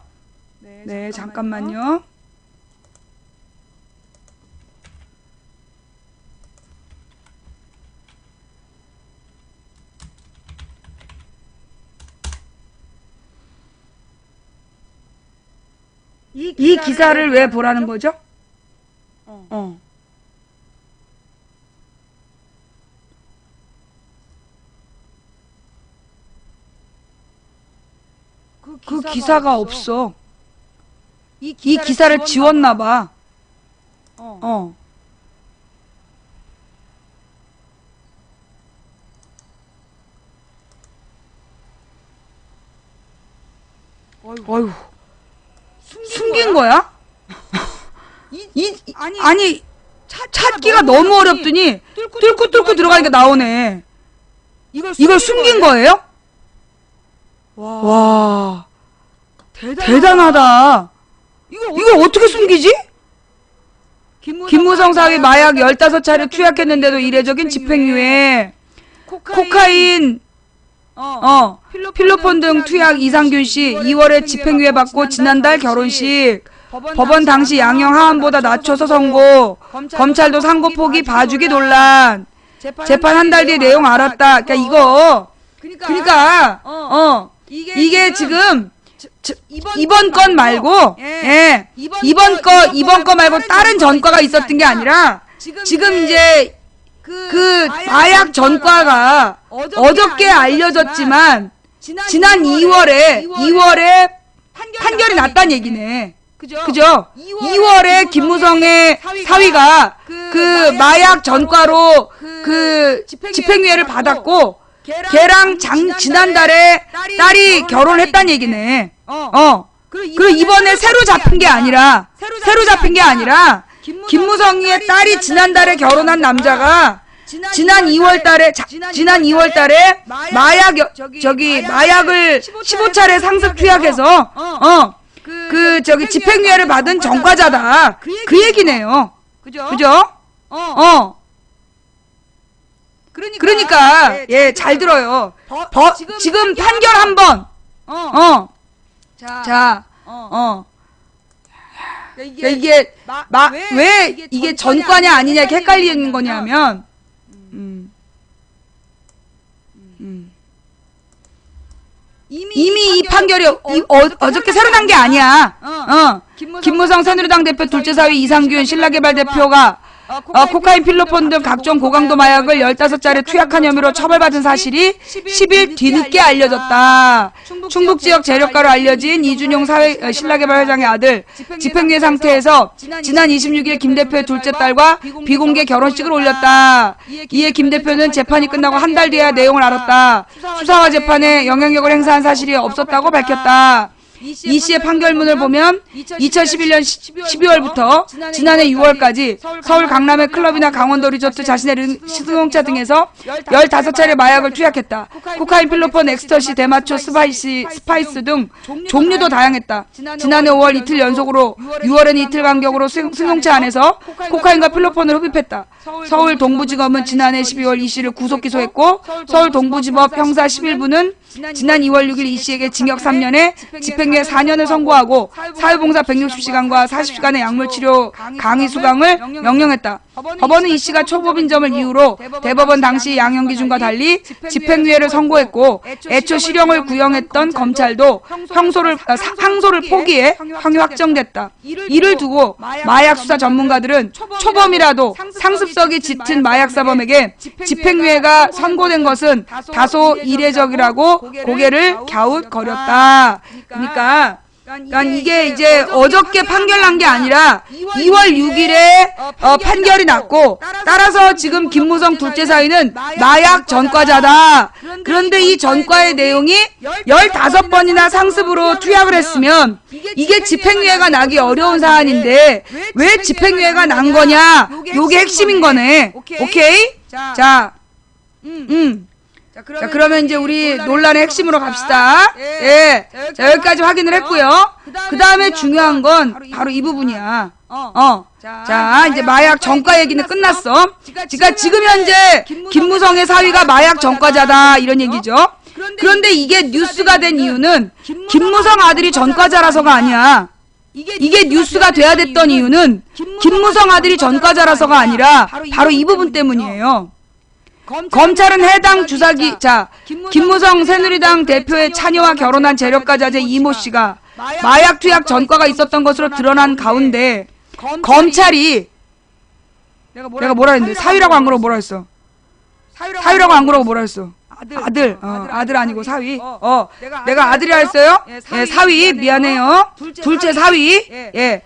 네 잠깐만요. 이 기사를 왜 보라는 거죠? 그 기사가 없어. 이 기사를 지웠나 봐. 어휴. 숨긴 거야? 아니 찾기가 너무 어렵더니 뚫고 들어가니까 나오네. 이걸 숨긴 거예요? 와 대단하다. 이걸 어떻게 숨기지? 김무성 사위 마약 15차례 투약했는데도 이례적인 집행유예. 코카인 필로폰 등 투약 이상균 씨 2월에 집행유예 받고 지난달 결혼식. 법원 당시 양형 하한보다 낮춰서 선고. 검찰도 상고 포기 봐주기 논란. 재판 한 달 뒤에 내용 알았다. 그러니까 이거 이게 지금 이번 건 말고 이번 거 말고 다른 전과가 있었던 게 아니라 지금 이제 그 마약 전과가 어저께 알려졌지만 지난 2월에 판결이 났다는 얘기네. 그죠? 2월에 김무성의 사위가 그 마약 전과로 그 집행유예를 받았고 걔랑 지난달에 딸이 결혼했다는 얘기네. 그리고 이번에 새로 잡힌 게 아니라 김무성이의 딸이 지난달에 결혼한 남자가 지난 2월달에 마약을 15차례 상습 투약해서 집행유예를 받은 전과자다. 그 얘기네요. 그죠? 그러니까 잘 들어요. 지금 판결 한번 이게 왜 이게 전과냐 아니냐 이렇게 헷갈리는 거냐면 이미 이 판결이 어저께 새로 난 게 아니야. 김무성 새누리당 대표 둘째 사위 이상균 신라개발 대표가 코카인 필로폰 등 각종 고강도 마약을 15차례 투약한 혐의로 처벌받은 사실이 10일 뒤늦게 알려졌다. 충북 지역 재력가로 알려진 이준용 신라개발 회장의 아들 집행유예 상태에서 지난 26일 김 대표의 둘째 딸과 비공개 결혼식을 올렸다. 이에 김 대표는 재판이 끝나고 한 달 뒤에야 내용을 알았다. 수사와 재판에 영향력을 행사한 사실이 없었다고 밝혔다. 이 씨의 판결문을 보면 2011년 12월부터 지난해 6월까지 서울 강남의 클럽이나 강원도 리조트 자신의 승용차 등에서 15차례 마약을 투약했다. 코카인, 필로폰, 엑스터시, 대마초, 스파이스 등 종류도 다양했다. 지난해 5월 이틀 연속으로 6월에는 이틀 간격으로 승용차 안에서 코카인과 필로폰을 흡입했다. 서울 동부지검은 지난해 12월 이 씨를 구속 기소했고 서울 동부지법 형사 11부는 지난 2월 6일 이 씨에게 징역 3년에 집행유예 4년을 선고하고 사회봉사 160시간과 40시간의 약물치료 강의 수강을 명령했다. 법원은 이 씨가 초법인 점을 이유로 대법원 당시 양형 기준과 달리 집행유예를 선고했고 애초 실형을 구형했던 검찰도 항소를 포기해 형이 확정됐다. 이를 두고 마약 수사 전문가들은 초범이라도 상습성이 짙은 마약사범에게 집행유예가 선고된 것은 다소 이례적이라고 고개를 갸웃거렸다. 그러니까 이게 이제 어저께 판결 난 게 아니라 2월 6일에 판결이 났고 따라서 지금 김무성 둘째 사위는 마약 전과자다. 그런데 이 전과의 내용이 15번이나 상습으로 투약을 했으면 이게 집행유예가 나기 어려운 사안인데 왜 집행유예가 난 거냐? 요게 핵심인 거네. 오케이? 자, 자, 그러면 이제 우리 논란의 핵심으로 갑시다. 예. 자, 여기까지 확인을 했고요. 그 다음에 중요한 건 바로 이 부분이야. 자, 이제 마약 전과 얘기는 끝났어. 그러니까 지금 현재 김무성의 사위가 마약 전과자다 이런 얘기죠. 그런데 이게 뉴스가 된 이유는 김무성 아들이 전과자라서가 아니야. 이게 뉴스가 돼야 됐던 이유는 김무성 아들이 전과자라서가 아니라 바로 이 부분 때문이에요. 검찰은 해당 주사기, 자, 김무성 새누리당 대표의 차녀와 결혼한 재력가 자제 이모 씨가 마약 투약 전과가 있었던 것으로 드러난 가운데 검찰이 내가 뭐라 했는데 사위라고 안 그러고 뭐라 했어? 사위라고 안 그러고 뭐라 했어? 아들 아니고 사위. 내가 아들이라 했어요? 예, 사위 미안해요. 둘째 사위. 예,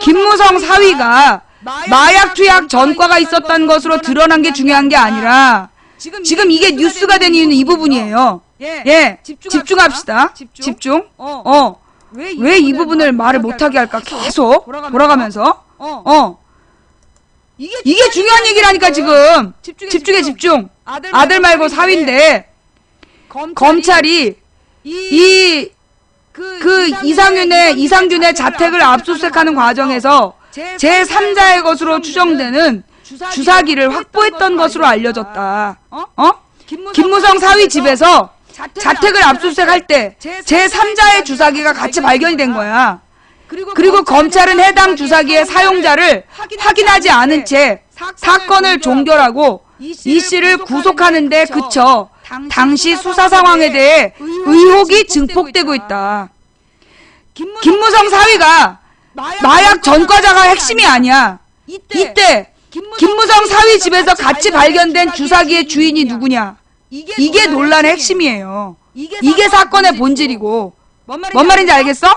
김무성 사위가 마약 투약 전과가 있었던 것으로 드러난 게 중요한 게 아니라 지금 이게 뉴스가 된 이유는 이 부분이에요. 예, 집중합시다. 집중. 왜 이 부분을 말을 못하게 할까? 계속 돌아가면서. 이게 중요한 얘기라니까 지금. 집중해 집중. 아들 말고 사위인데 검찰이 이상균의 자택을 압수수색하는 과정에서 제3자의 것으로 추정되는 주사기를 확보했던 것으로 알려졌다. 김무성 사위 집에서 자택을 압수수색할 때 제3자의 주사기가 같이 발견이 된 거야. 그리고 검찰은 해당 주사기의 사용자를 확인하지 않은 채 사건을 종결하고 이 씨를 구속하는 데 그쳐 당시 수사 상황에 대해 의혹이 증폭되고 있다. 김무성 사위가 마약 전과자가 핵심이 아니야. 이때 김무성 사위 집에서 같이 발견된 주사기의 주인이 누구냐? 이게 논란의 핵심이에요. 이게 사건의 본질이고. 뭔 말인지 알겠어?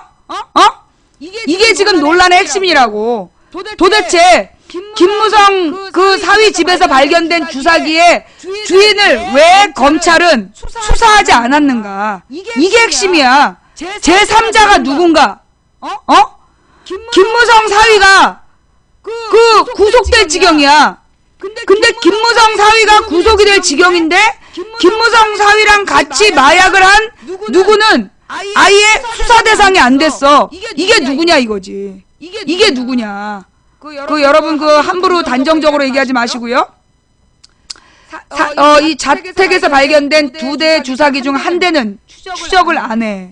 이게 지금 논란의 핵심이라고. 도대체 김무성 그 사위 집에서 발견된 주사기의 주인을 왜 검찰은 수사하지 않았는가? 이게 핵심이야. 제3자가 누군가? 김무성 사위가 구속될 지경이야. 근데 김무성 사위가 구속이 될 지경인데 김무성 사위랑 같이 마약을 한 누구는 아예 수사 대상이 안 됐어. 이게 누구냐 이거지. 이게 누구냐. 여러분 함부로 단정적으로 얘기하지 마시고요. 이 자택에서 발견된 2대의 주사기 중 한 대는 추적을 안 해.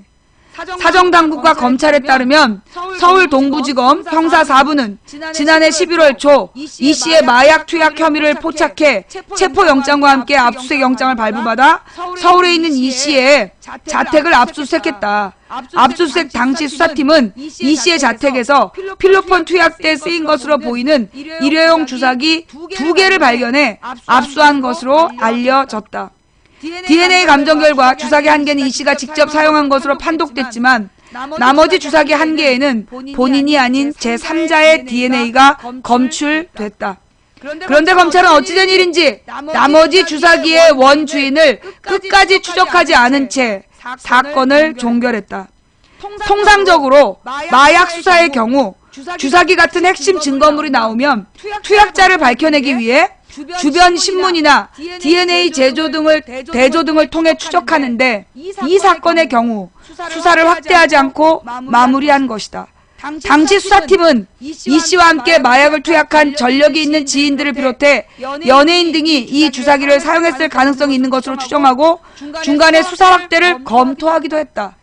사정당국과 검찰에 따르면 서울 동부지검 형사 4부는 지난해 11월 초 이 씨의 마약 투약 혐의를 포착해 체포영장과 함께 압수수색 영장을 발부받아 서울에 있는 이 씨의 자택을 압수수색했다. 압수수색 당시 수사팀은 이 씨의 자택에서 필로폰 투약 때 쓰인 것으로 보이는 일회용 주사기 2개를 발견해 압수한 것으로 알려졌다. DNA 감정 결과 주사기 1개는 이 씨가 직접 사용한 것으로 판독됐지만 나머지 주사기 1개에는 본인이 아닌 제3자의 DNA가 검출됐다. 그런데 검찰은 어찌된 일인지 나머지 주사기의 원주인을 끝까지 추적하지 않은 채 사건을 종결했다. 통상적으로 마약 수사의 경우 주사기 같은 핵심 증거물이 나오면 투약자를 밝혀내기 위해 주변 신문이나 DNA 대조 등을 통해 추적하는데 이 사건의 경우 수사를 확대하지 않고 마무리한 것이다. 당시 수사팀은 이 씨와 함께 마약을 투약한 전력이 있는 지인들을 비롯해 연예인 등이 이 주사기를 사용했을 가능성이 있는 것으로 추정하고 중간에 수사 확대를 검토하기도 했다.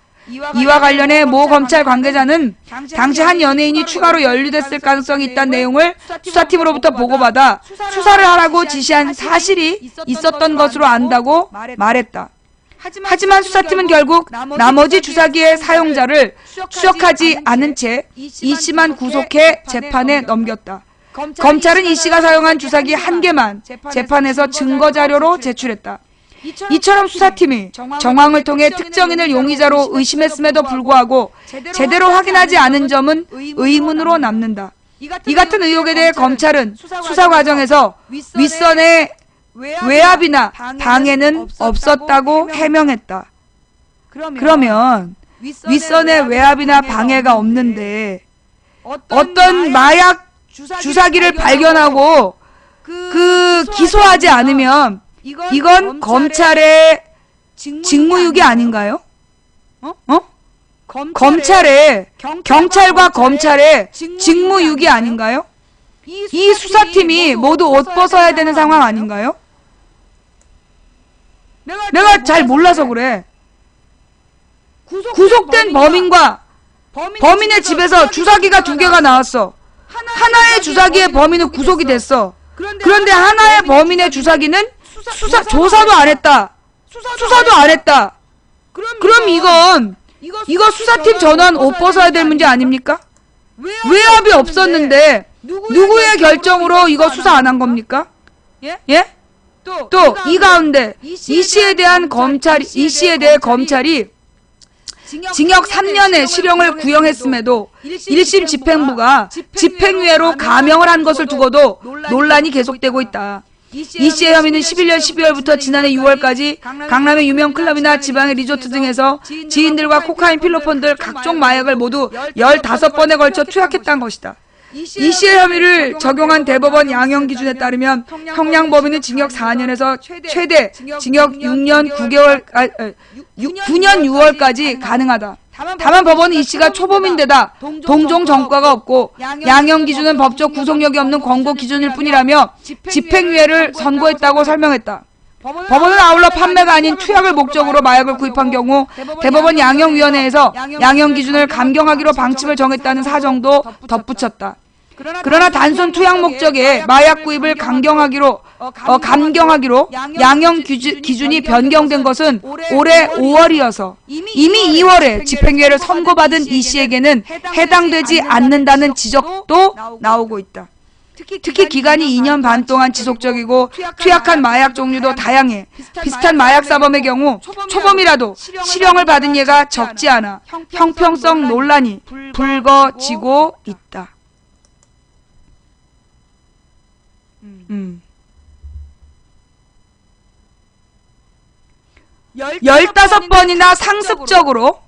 이와 관련해 모 검찰 관계자는 당시 한 연예인이 추가로 연루됐을 가능성이 있다는 내용을 수사팀으로부터 보고받아 수사를 하라고 지시한 사실이 있었던 것으로 안다고 말했다. 하지만 수사팀은 결국 나머지 주사기의 사용자를 추적하지 않은 채 이 씨만 구속해 재판에 넘겼다. 검찰은 이 씨가 사용한 주사기 1개만 재판에서 증거자료로 제출했다. 이처럼 수사팀이 정황을 통해 특정인을 용의자로 의심했음에도 불구하고 제대로 확인하지 않은 점은 의문으로 남는다. 이 같은 의혹에 대해 검찰은 수사 과정에서 윗선의 외압이나 방해는 없었다고 해명했다. 그러면 윗선의 외압이나 방해가 없는데 어떤 마약 주사기를 발견하고 기소하지 않으면 이건 검찰의 직무유기 아닌가요? 검찰의 경찰과 검찰의 직무유기 아닌가요? 이 수사팀이 모두 옷 벗어야 되는 상황 아닌가요? 내가 잘 몰라서 그래. 구속된 범인과 범인의 집에서 주사기가 2개가 나왔어. 하나의 주사기의 범인은 구속이 됐어. 그런데 하나의 범인의 주사기는 조사도 안 했다. 수사도 안 했다. 그럼 이거 수사팀 전원 옷 벗어야 될 문제 아닙니까? 외압이 없었는데 누구의 결정으로 이거 수사 안 한 겁니까? 예? 또 이 가운데 이 씨에 대해 검찰이 징역 3년의 실형을 구형했음에도 1심 집행부가 집행유예로 감형을 한 것을 두고도 논란이 계속되고 있다. 이 씨의 혐의는 11년 12월부터 지난해 6월까지 강남의 유명 클럽이나 지방의 리조트 등에서 지인들과 코카인, 필로폰들 각종 마약을 모두 15번에 걸쳐 투약했다는 것이다. 이 씨의 혐의를 적용한 대법원 양형 기준에 따르면 형량 범위는 징역 4년에서 최대 징역 9년 6월까지 가능하다. 다만 법원은 이 씨가 초범인데다 동종 전과가 없고 양형 기준은 법적 구속력이 없는 권고 기준일 뿐이라며 집행유예를 선고했다고 설명했다. 법원은 아울러 판매가 아닌 투약을 목적으로 마약을 구입한 경우 대법원 양형위원회에서 양형 기준을 감경하기로 방침을 정했다는 사정도 덧붙였다. 그러나 단순 투약 목적의 마약 구입을 감경하기로 양형 기준이 변경된 것은 올해 5월이어서 이미 2월에 집행유예를 선고받은 이 씨에게는 해당되지 않는다는 지적도 나오고 있다. 특히 기간이 2년 반 동안 지속적이고 투약한 마약 종류도 다양해 비슷한 마약 사범의 경우 초범이라도 실형을 받은 예가 적지 않아 형평성 논란이 불거지고 있다. 15번이나 상습적으로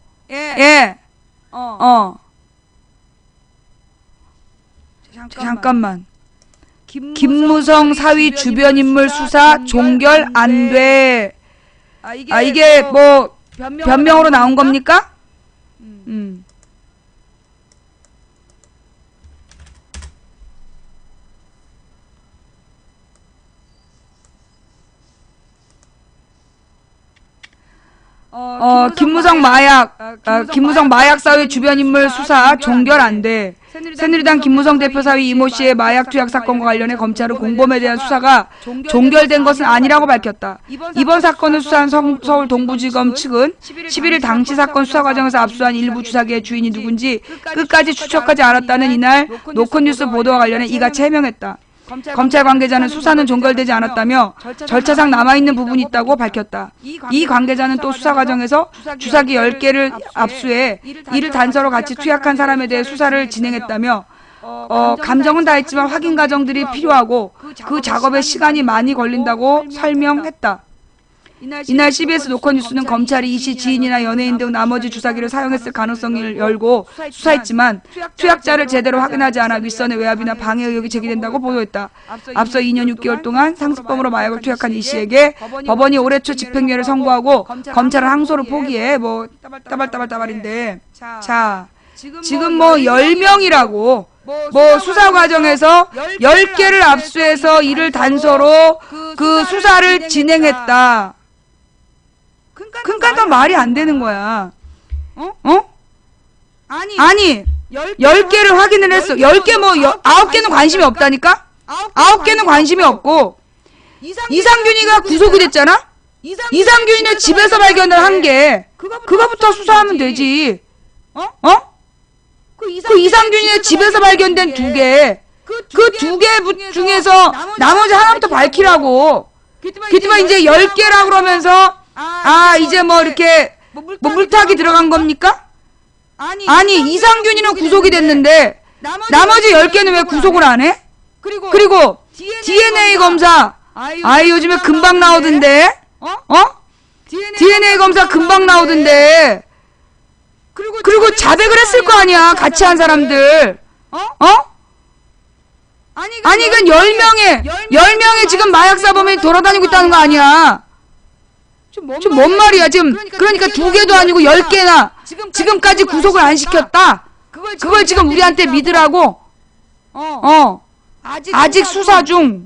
잠깐만. 김무성 사위 주변 인물 수사 종결 안 돼. 이게 뭐 변명으로 나온 겁니까? 김무성 마약 사위 주변 인물 수사 종결 안 돼. 새누리당 김무성 대표 사위 이모 씨의 마약 투약 사건과 관련해 검찰은 공범에 대한 수사가 종결된 것은 아니라고 밝혔다. 이번 사건을 수사한 서울 동부지검 측은 11일 당시 사건 수사 과정에서 압수한 일부 주사기의 주인이 누군지 끝까지 추적하지 않았다는 이날 노컷뉴스 보도와 관련해 이같이 해명했다. 검찰 관계자는 수사는 종결되지 않았다며 절차상 남아있는 부분이 있다고 밝혔다. 이 관계자는 또 수사 과정에서 주사기 10개를 압수해 이를 단서로 같이 투약한 사람에 대해 수사를 진행했다며 감정은 다 했지만 확인 과정들이 필요하고 그 작업에 시간이 많이 걸린다고 설명했다. 이날 CBS 노컷뉴스는 검찰이 이 씨 지인이나 연예인 등 나머지 주사기를 사용했을 가능성을 열고 수사했지만 투약자를 제대로 확인하지 않아 윗선의 외압이나 방해 의혹이 제기된다고 보도했다. 앞서 2년 6개월 동안 상습범으로 마약을 투약한 이 씨에게 법원이 올해 초 집행유예를 선고하고 검찰은 항소를 포기해. 뭐 따발따발인데 자 지금 뭐 10명이라고 뭐 수사 과정에서 10개를 압수해서 이를 단서로 그 수사를 진행했다. 그러니까 말이 안 되는 거야. 아니 10개를 확인을 했어. 10개 뭐 9개는 관심이 없다니까? 9개는 관심이 없고 이상균이가 구속이 됐잖아? 이상균이네 집에서 발견을 한 게 그거부터 수사하면 되지. 그 이상균이네 집에서 발견된 2개 그 2개 중에서 나머지 하나부터 밝히라고. 그렇지만 이제 10개라 그러면서 이제 뭐 이렇게 뭐 물타기 들어간 겁니까? 아니 이상균이는 구속이 됐는데 나머지 10개는 왜 구속을 안 해? 그리고 DNA 검사 요즘에 금방 나오던데 DNA 검사 금방 나오던데 그리고 자백을 했을 거 아니야 같이 한 사람들 아니 이건 10명의 지금 마약 사범이 돌아다니고 있다는 거 아니야? 좀 뭔 말이야 지금. 그러니까 2개도 아니고 10개나 지금까지 구속을 안 시켰다. 그걸 지금 우리한테 믿으라고? 아직 수사 중.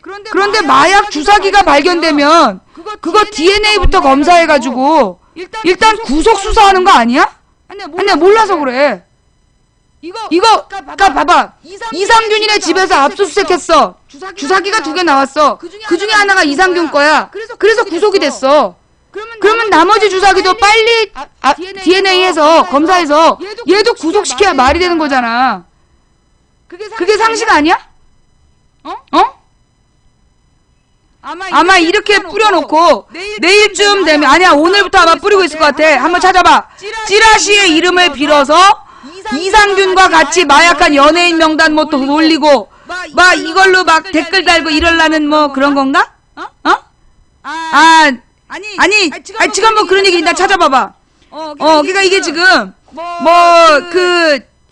그런데 마약 주사기가 발견되면 그거 DNA부터 검사해가지고 일단 구속 수사하는 거 아니야? 아니야 몰라서 그래. 이거 봐봐. 이상균이네 집에서 압수수색했어. 주사기가 2개 나왔어. 그 중에 하나가 이상균 거야. 그래서 구속이 됐어. 그러면 나머지 주사기도 빨리 DNA해서 검사해서 얘도 구속시켜야 말이 되는 거잖아. 그게 상식 아니야? 아마 이렇게 뿌려놓고 내일쯤 되면, 아니야 오늘부터 아마 뿌리고 있을 것 같아. 한번 찾아봐. 찌라시의 이름을 빌어서 이상균과 같이 마약한 연예인 명단 뭐 또 올리고 막 이걸로 막 댓글 달고 이럴라는 뭐 그런 건가? 아니 지금 뭐 그런 얘기 일단 찾아봐봐. 그러니까 이게 지금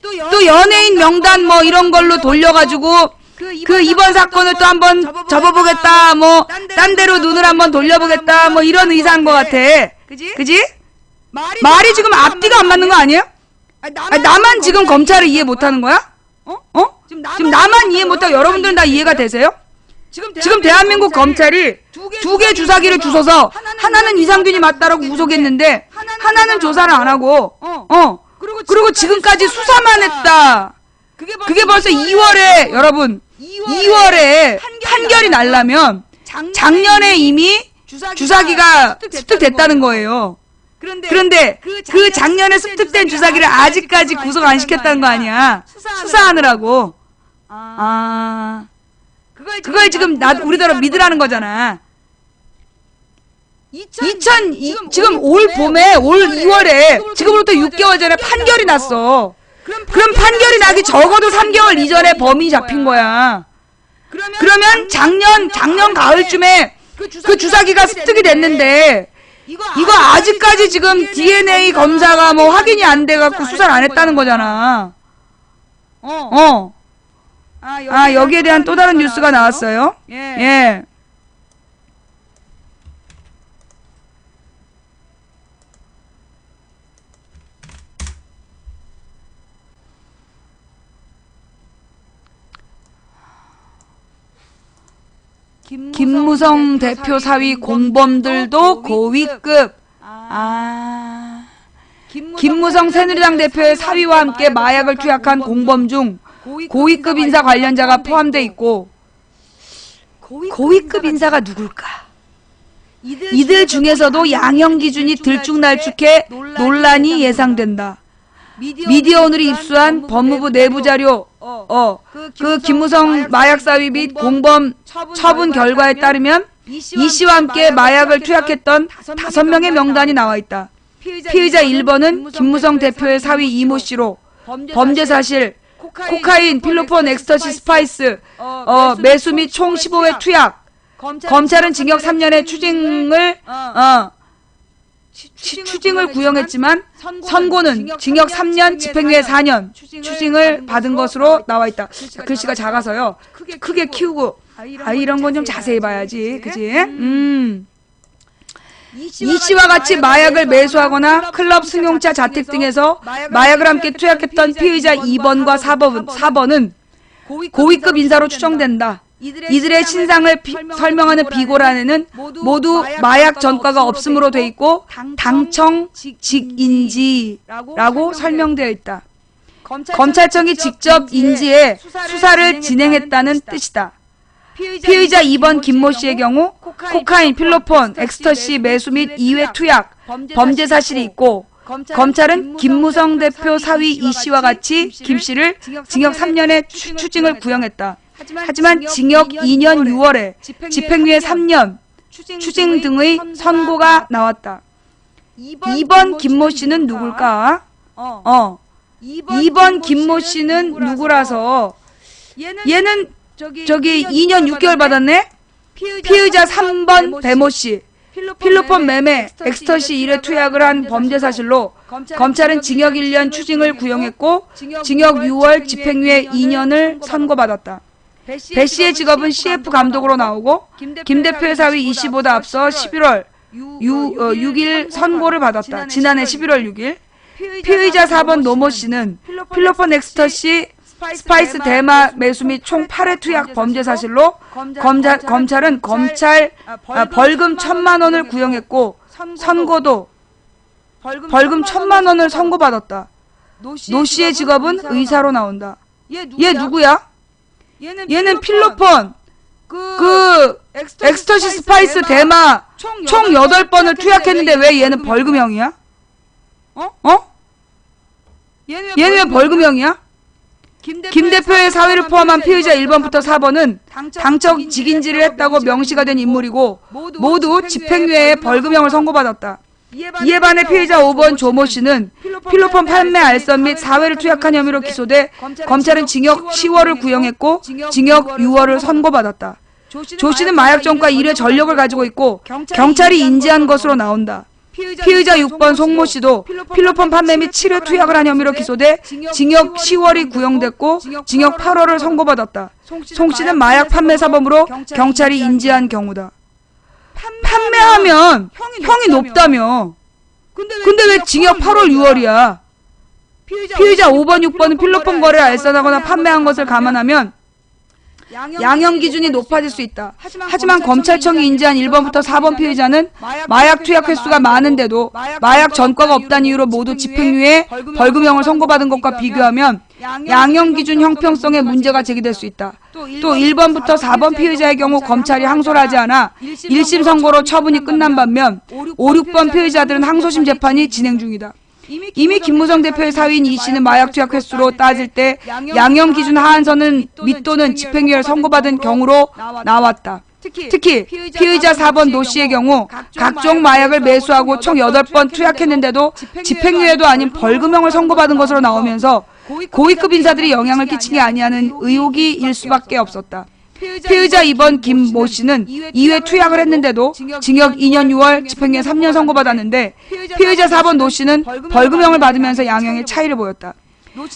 또 연예인 명단 뭐 이런 걸로 돌려가지고 그 이번 사건을 또 한번 접어보겠다, 뭐 딴 데로 눈을 한번 돌려보겠다, 뭐 이런 의사인 것 같아. 그지? 말이 지금 앞뒤가 안 맞는 거 아니에요? 나만 지금 검찰을 이해 못하는 거야? 지금 나만 이해 못하고 여러분들은 다 이해가 되세요? 지금 대한민국 검찰이 2개 주사기를 주워서 하나는 이상균이 맞다라고 구속했는데 하나는 조사를 안 하고 그리고 지금까지 수사만 했다. 그게 벌써 2월에 여러분 2월에 판결이 나려면 작년에 이미 주사기가 습득됐다는 거예요. 그런데 그 작년에 습득된 주사기를 아직까지 구속 안 시켰다는 거 아니야. 수사하느라고. 그걸 지금 우리더러 믿으라는 거잖아. 지금 올 봄에 올 2월에 지금부터 6개월 전에 판결이 났어. 그럼 판결이 나기 적어도 3개월 이전에 범인이 잡힌 거야. 그러면 작년 가을쯤에 그 주사기가 습득이 됐는데 이거 아직까지 지금 DNA 검사가 뭐 확인이 안 돼갖고 수사를 안 했다는 거잖아. 여기에 대한 또 다른 뉴스가 나왔어요. 예. 김무성 대표 사위 공범들도 고위급. 김무성 새누리당 대표의 사위와 함께 마약을 투약한 공범 중 고위급 인사 관련자가 포함돼 있고, 고위급 인사가 누굴까? 이들 중에서도 양형 기준이 들쭉날쭉해 논란이 예상된다. 미디어오늘이 입수한 법무부 내부 자료, 그 김무성 마약사위 및 공범 처분 결과에 따르면 이 씨와 함께 마약을 투약했던 5명의 명단이 나와 있다. 피의자 1번은 김무성 대표의 사위 이모 씨로 범죄 사실, 코카인, 필로폰, 엑스터시, 스파이스, 매수 및 총 15회 투약. 검찰은 징역 3년의 추징을 구형했지만 선고는 징역 3년, 집행유예 4년 추징을 받은 것으로 나와 있다. 글씨가 작아서요. 크게 키우고. 이런 건 좀 자세히 봐야지. 그지? 이 씨와 같이 마약을 매수하거나 클럽 승용차 자택 등에서 마약을 함께 투약했던 피의자 2번과 4번은 고위급 인사로 추정된다. 이들의 신상을 설명하는 비고란에는 모두 마약 전과가 없음으로 돼 있고 당청직인지라고 설명되어 있다. 검찰청이 직접 인지해 수사를 진행했다는 뜻이다. 피의자 2번 김모 씨의 경우 코카인, 필로폰, 엑스터시 매수 및 2회 투약, 범죄 사실이 있고, 검찰은 김무성 대표 사위 이 씨와 같이 김 씨를 징역 3년의 추징을 구형했다. 하지만 징역 2년 6월에 집행유예 3년, 추징 등의 선고가 나왔다. 2번 김모 씨는 누굴까? 2번 김모 씨는 누구라서 얘는 저기 2년 6개월 받았네? 피의자 3번 배모 씨, 필로폰 매매, 엑스터시 1회 투약을 한 범죄 사실로 검찰은 징역 1년 추징을 구형했고 징역 6월 집행유예 2년을 선고받았다. 배 씨의 직업은 CF 감독으로 나오고 김 대표의 사위 25다 앞서 11월 6일 선고를 받았다. 지난해 11월 6일 피의자 4번 노모 씨는 필로폰 엑스터시 스파이스 대마 매수 및 총 8회 투약 범죄 사실로 검찰은 벌금 1,000만 원을 구형했고 선고도 벌금 1,000만 원을 선고받았다. 노 씨의 직업은 의사로 나온다. 얘 누구야? 얘는 필로폰 엑스터시 스파이스 대마 총 8번을 투약했는데 왜 얘는 벌금형이야? 얘는 왜 벌금형이야? 김 대표의 사위를 포함한 피의자 1번부터 4번은 당적 직인지를 했다고 명시가 된 인물이고 모두 집행유예에 벌금형을 선고받았다. 이에 반해 피의자 5번 조모 씨는 필로폰 판매 알선 및 사회를 투약한 혐의로 기소돼 검찰은 징역 10월을 구형했고 징역 6월을 선고받았다. 조 씨는 마약정과 일회 전력을 가지고 있고 경찰이 인지한 것으로 나온다. 피의자 6번 송모 씨도 필로폰 판매 및 7회 투약을 한 혐의로 기소돼 징역 10월이 구형됐고 징역 8월을 선고받았다. 송 씨는 마약 판매 사범으로 경찰이 인지한 경우다. 판매하면 형이 높다며. 근데 왜 징역 8월 6월이야? 피의자 5번 6번은 필로폰 거래를 알선하거나 판매한 것을 감안하면 양형 기준이 높아질 수 있다. 하지만 검찰청이 인지한 1번부터 4번 피의자는 마약 투약 횟수가 많은데도 마약 전과가 없다는 이유로 모두 집행유예 벌금형을 선고받은 것과 비교하면 양형 기준 형평성에 문제가 제기될 수 있다. 또 1번부터 4번 피의자의 경우 검찰이 항소를 하지 않아 1심 선고로 처분이 끝난 반면 5, 6번 피의자들은 항소심 재판이 진행 중이다. 이미 김무성 대표의 사위인 이 씨는 마약 투약 횟수로 따질 때 양형 기준 하한선은 및 또는 집행유예를 선고받은 경우로 나왔다. 특히 피의자 4번 노 씨의 경우 각종 마약을 매수하고 총 8번 투약했는데도 집행유예도 아닌 벌금형을 선고받은 것으로 나오면서 고위급 인사들이 영향을 끼친 게 아니냐는 의혹이 일 수밖에 없었다. 피의자 2번 김 모 씨는 2회 투약을 했는데도 징역 2년 6월 집행유예 3년 선고받았는데 피의자 4번 노 씨는 벌금형을 받으면서 양형의 차이를 보였다.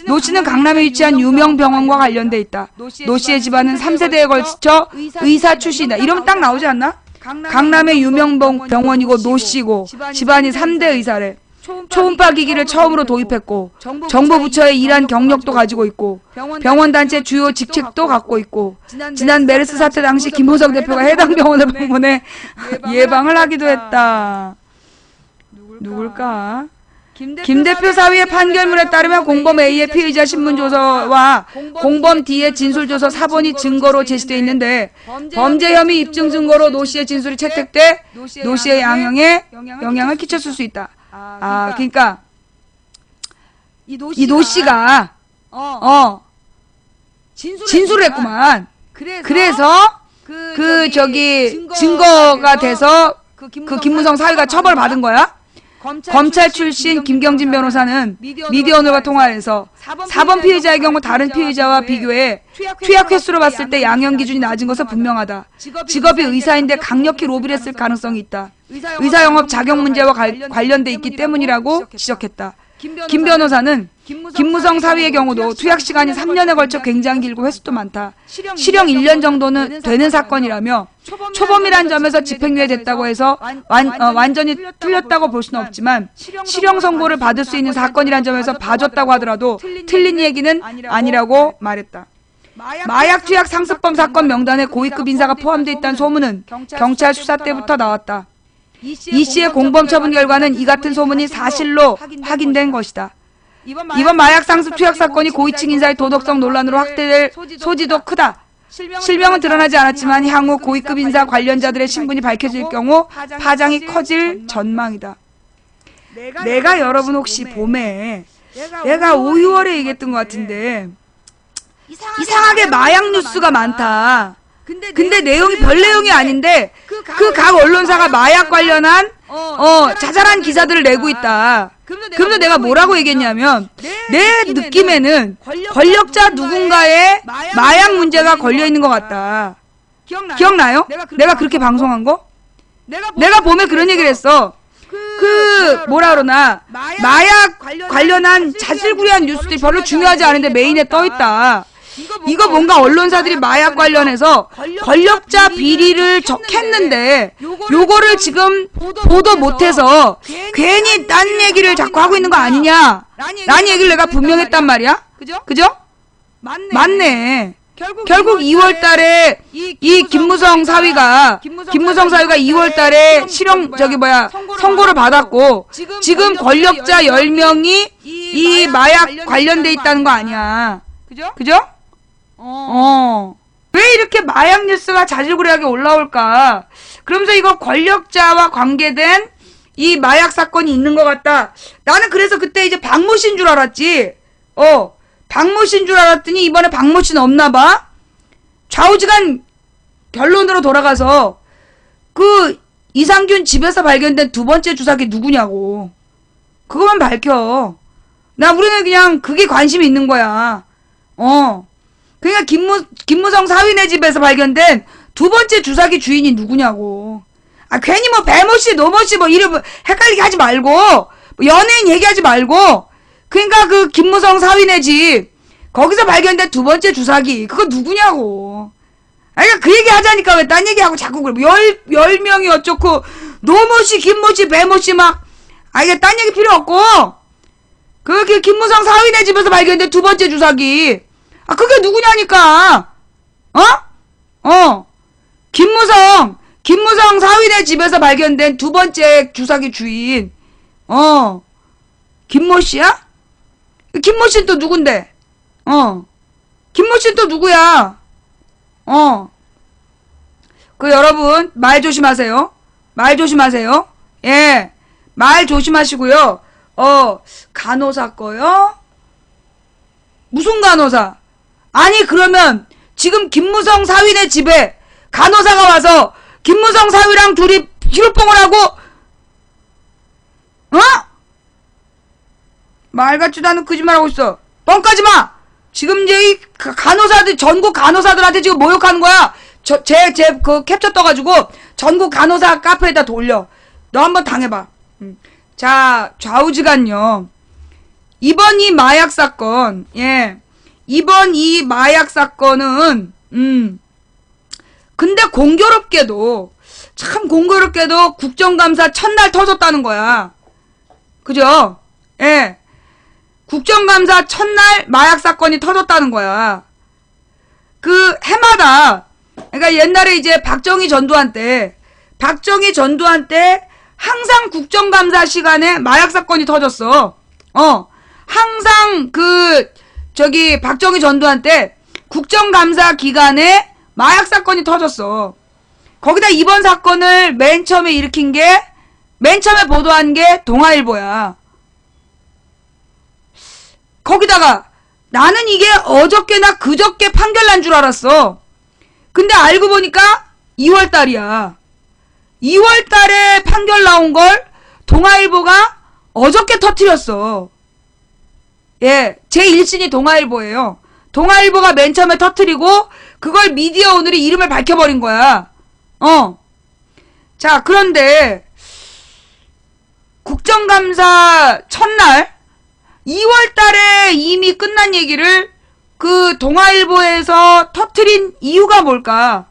노 씨는 강남에 위치한 유명 병원과 관련돼 있다. 노 씨의 집안은 3세대에 걸쳐 의사 출신이다. 이러면 딱 나오지 않나? 강남의 유명 병원이고 노 씨고 집안이 3대 의사래. 초음파 기기를 처음으로 도입했고 정부 부처에 일한 경력도 가지고 있고 병원 단체 주요 직책도 갖고 있고 지난 메르스 사태 당시 김무성 대표가 해당 병원을 방문해 예방을 하기도 했다. 누굴까? 김 대표 사위의 판결문에 따르면 공범 A의 피의자 신문조서와 공범 D의 진술조서 4번이 증거로 제시되어 있는데 범죄 혐의 입증 증거로 노 씨의 진술이 채택돼 노 씨의 양형에 영향을 끼쳤을 수 있다. 그러니까 이 노 씨가 진술을 했구만. 그래서 증거가 돼서 그 김무성 사위가 처벌받은 거야? 검찰 출신 김경진 변호사는 미디어오늘과 통화에서 4번 피의자의 경우 다른 피의자와 비교해 투약 횟수로 봤을 때 양형 기준이 낮은 것은 분명하다. 직업이 의사인데 강력히 로비를 했을 가능성이 있다. 의사 영업 자격 문제와 관련돼 있기 때문이라고 지적했다. 김 변호사는 김무성 사위의 경우도 투약 시간이 3년에 걸쳐 굉장히 길고 횟수도 많다. 실형 1년 정도는 되는 사건이라며 초범이란 점에서 집행유예 됐다고 해서 완전히 틀렸다고 볼 수는 없지만 실형 선고를 받을 수 있는 사건이란 점에서 봐줬다고 하더라도 틀린 얘기는 아니라고 말했다. 마약 투약 상습범 사건 명단에 고위급 인사가 포함되어 있다는 소문은 경찰 수사 때부터 나왔다. 이 씨의 공범 처분 결과는 이 같은 소문이 사실로 확인된 것이다. 이번 마약 상습 투약 사건이 고위층 인사의 도덕성 논란으로 확대될 소지도 크다. 실명은 드러나지 않았지만 향후 고위급 인사 관련자들의 신분이 밝혀질 경우 파장이 커질 전망이다. 내가 여러분 혹시 봄에 내가 5, 6월에 얘기했던 것 같은데 이상하게 마약 뉴스가 많다. 근데 내용이 별 내용이 아닌데 그 각 언론사가 마약 관련한 자잘한 기사들을 내고 있다. 그러면서 내가 뭐라고 얘기했냐면 내 느낌에는 권력자 누군가의 마약 문제가 걸려있는 것 같다. 기억나요? 내가 그렇게 방송한 거? 내가 봄에 그런 얘기를 했어. 뭐라 그러나 마약 관련한 자질구레한 뉴스들이 별로 중요하지 않은데 메인에 떠있다. 이거 뭔가 언론사들이 마약 관련해서 권력자 비리를 적했는데 요거를 지금 보도 못해서 괜히 딴 얘기를 자꾸 하고 있는 거 아니냐 라는 얘기를 내가 분명히 했단 말이야. 그죠? 맞네. 결국 2월달에 이 김무성 사위가 2월달에 선고를 받았고 지금 권력자 10명이 이 마약 관련돼 있다는 거 아니야. 그죠? 왜 이렇게 마약 뉴스가 자질구레하게 올라올까? 그러면서 이거 권력자와 관계된 이 마약 사건이 있는 것 같다. 나는 그래서 그때 이제 박모 씨인 줄 알았지. 박모 씨인 줄 알았더니 이번에 박모 씨는 없나 봐. 좌우지간 결론으로 돌아가서 그 이상균 집에서 발견된 두 번째 주사기 누구냐고. 그것만 밝혀. 우리는 그냥 그게 관심이 있는 거야. 그러니까 김무성 사위네 집에서 발견된 두 번째 주사기 주인이 누구냐고. 괜히 뭐 배모씨 노모씨 뭐 이름 헷갈리게 하지 말고 뭐 연예인 얘기하지 말고 그러니까 그 김무성 사위네 집 거기서 발견된 두 번째 주사기 그거 누구냐고. 그러니까 그 얘기 하자니까 왜 딴 얘기하고 자꾸 그래. 10명이 어쩌고 노모씨 김모씨 배모씨 막 이게 딴 얘기 필요 없고 그 김무성 사위네 집에서 발견된 두 번째 주사기 그게 누구냐니까. 김무성 사위네 집에서 발견된 두 번째 주사기 주인 김모씨야? 김모씨는 또 누군데? 김모씨는 또 누구야? 여러분 말 조심하세요. 예, 말 조심하시고요. 간호사 거요? 무슨 간호사? 아니 그러면 지금 김무성 사위네 집에 간호사가 와서 김무성 사위랑 둘이 피로뽕을 하고 말 같지도 않은 거짓말하고 있어. 뻥까지 마. 지금 이제 이 간호사들 전국 간호사들한테 지금 모욕하는 거야. 제 그 캡처 떠가지고 전국 간호사 카페에다 돌려. 너 한번 당해봐. 자 좌우지간요. 이번 이 마약 사건 이번 이 마약 사건은 근데 공교롭게도 국정감사 첫날 터졌다는 거야. 그죠? 예. 국정감사 첫날 마약 사건이 터졌다는 거야. 그 해마다 그러니까 옛날에 이제 박정희 전두환 때 항상 국정감사 시간에 마약 사건이 터졌어. 항상 박정희 전두환 때 국정감사 기간에 마약 사건이 터졌어. 거기다 이번 사건을 맨 처음에 보도한 게 동아일보야. 거기다가 나는 이게 어저께나 그저께 판결 난 줄 알았어. 근데 알고 보니까 2월달이야. 2월달에 판결 나온 걸 동아일보가 어저께 터뜨렸어. 예, 제 일신이 동아일보예요. 동아일보가 맨 처음에 터뜨리고 그걸 미디어 오늘이 이름을 밝혀버린 거야. 자, 그런데 국정감사 첫날 2월달에 이미 끝난 얘기를 그 동아일보에서 터뜨린 이유가 뭘까?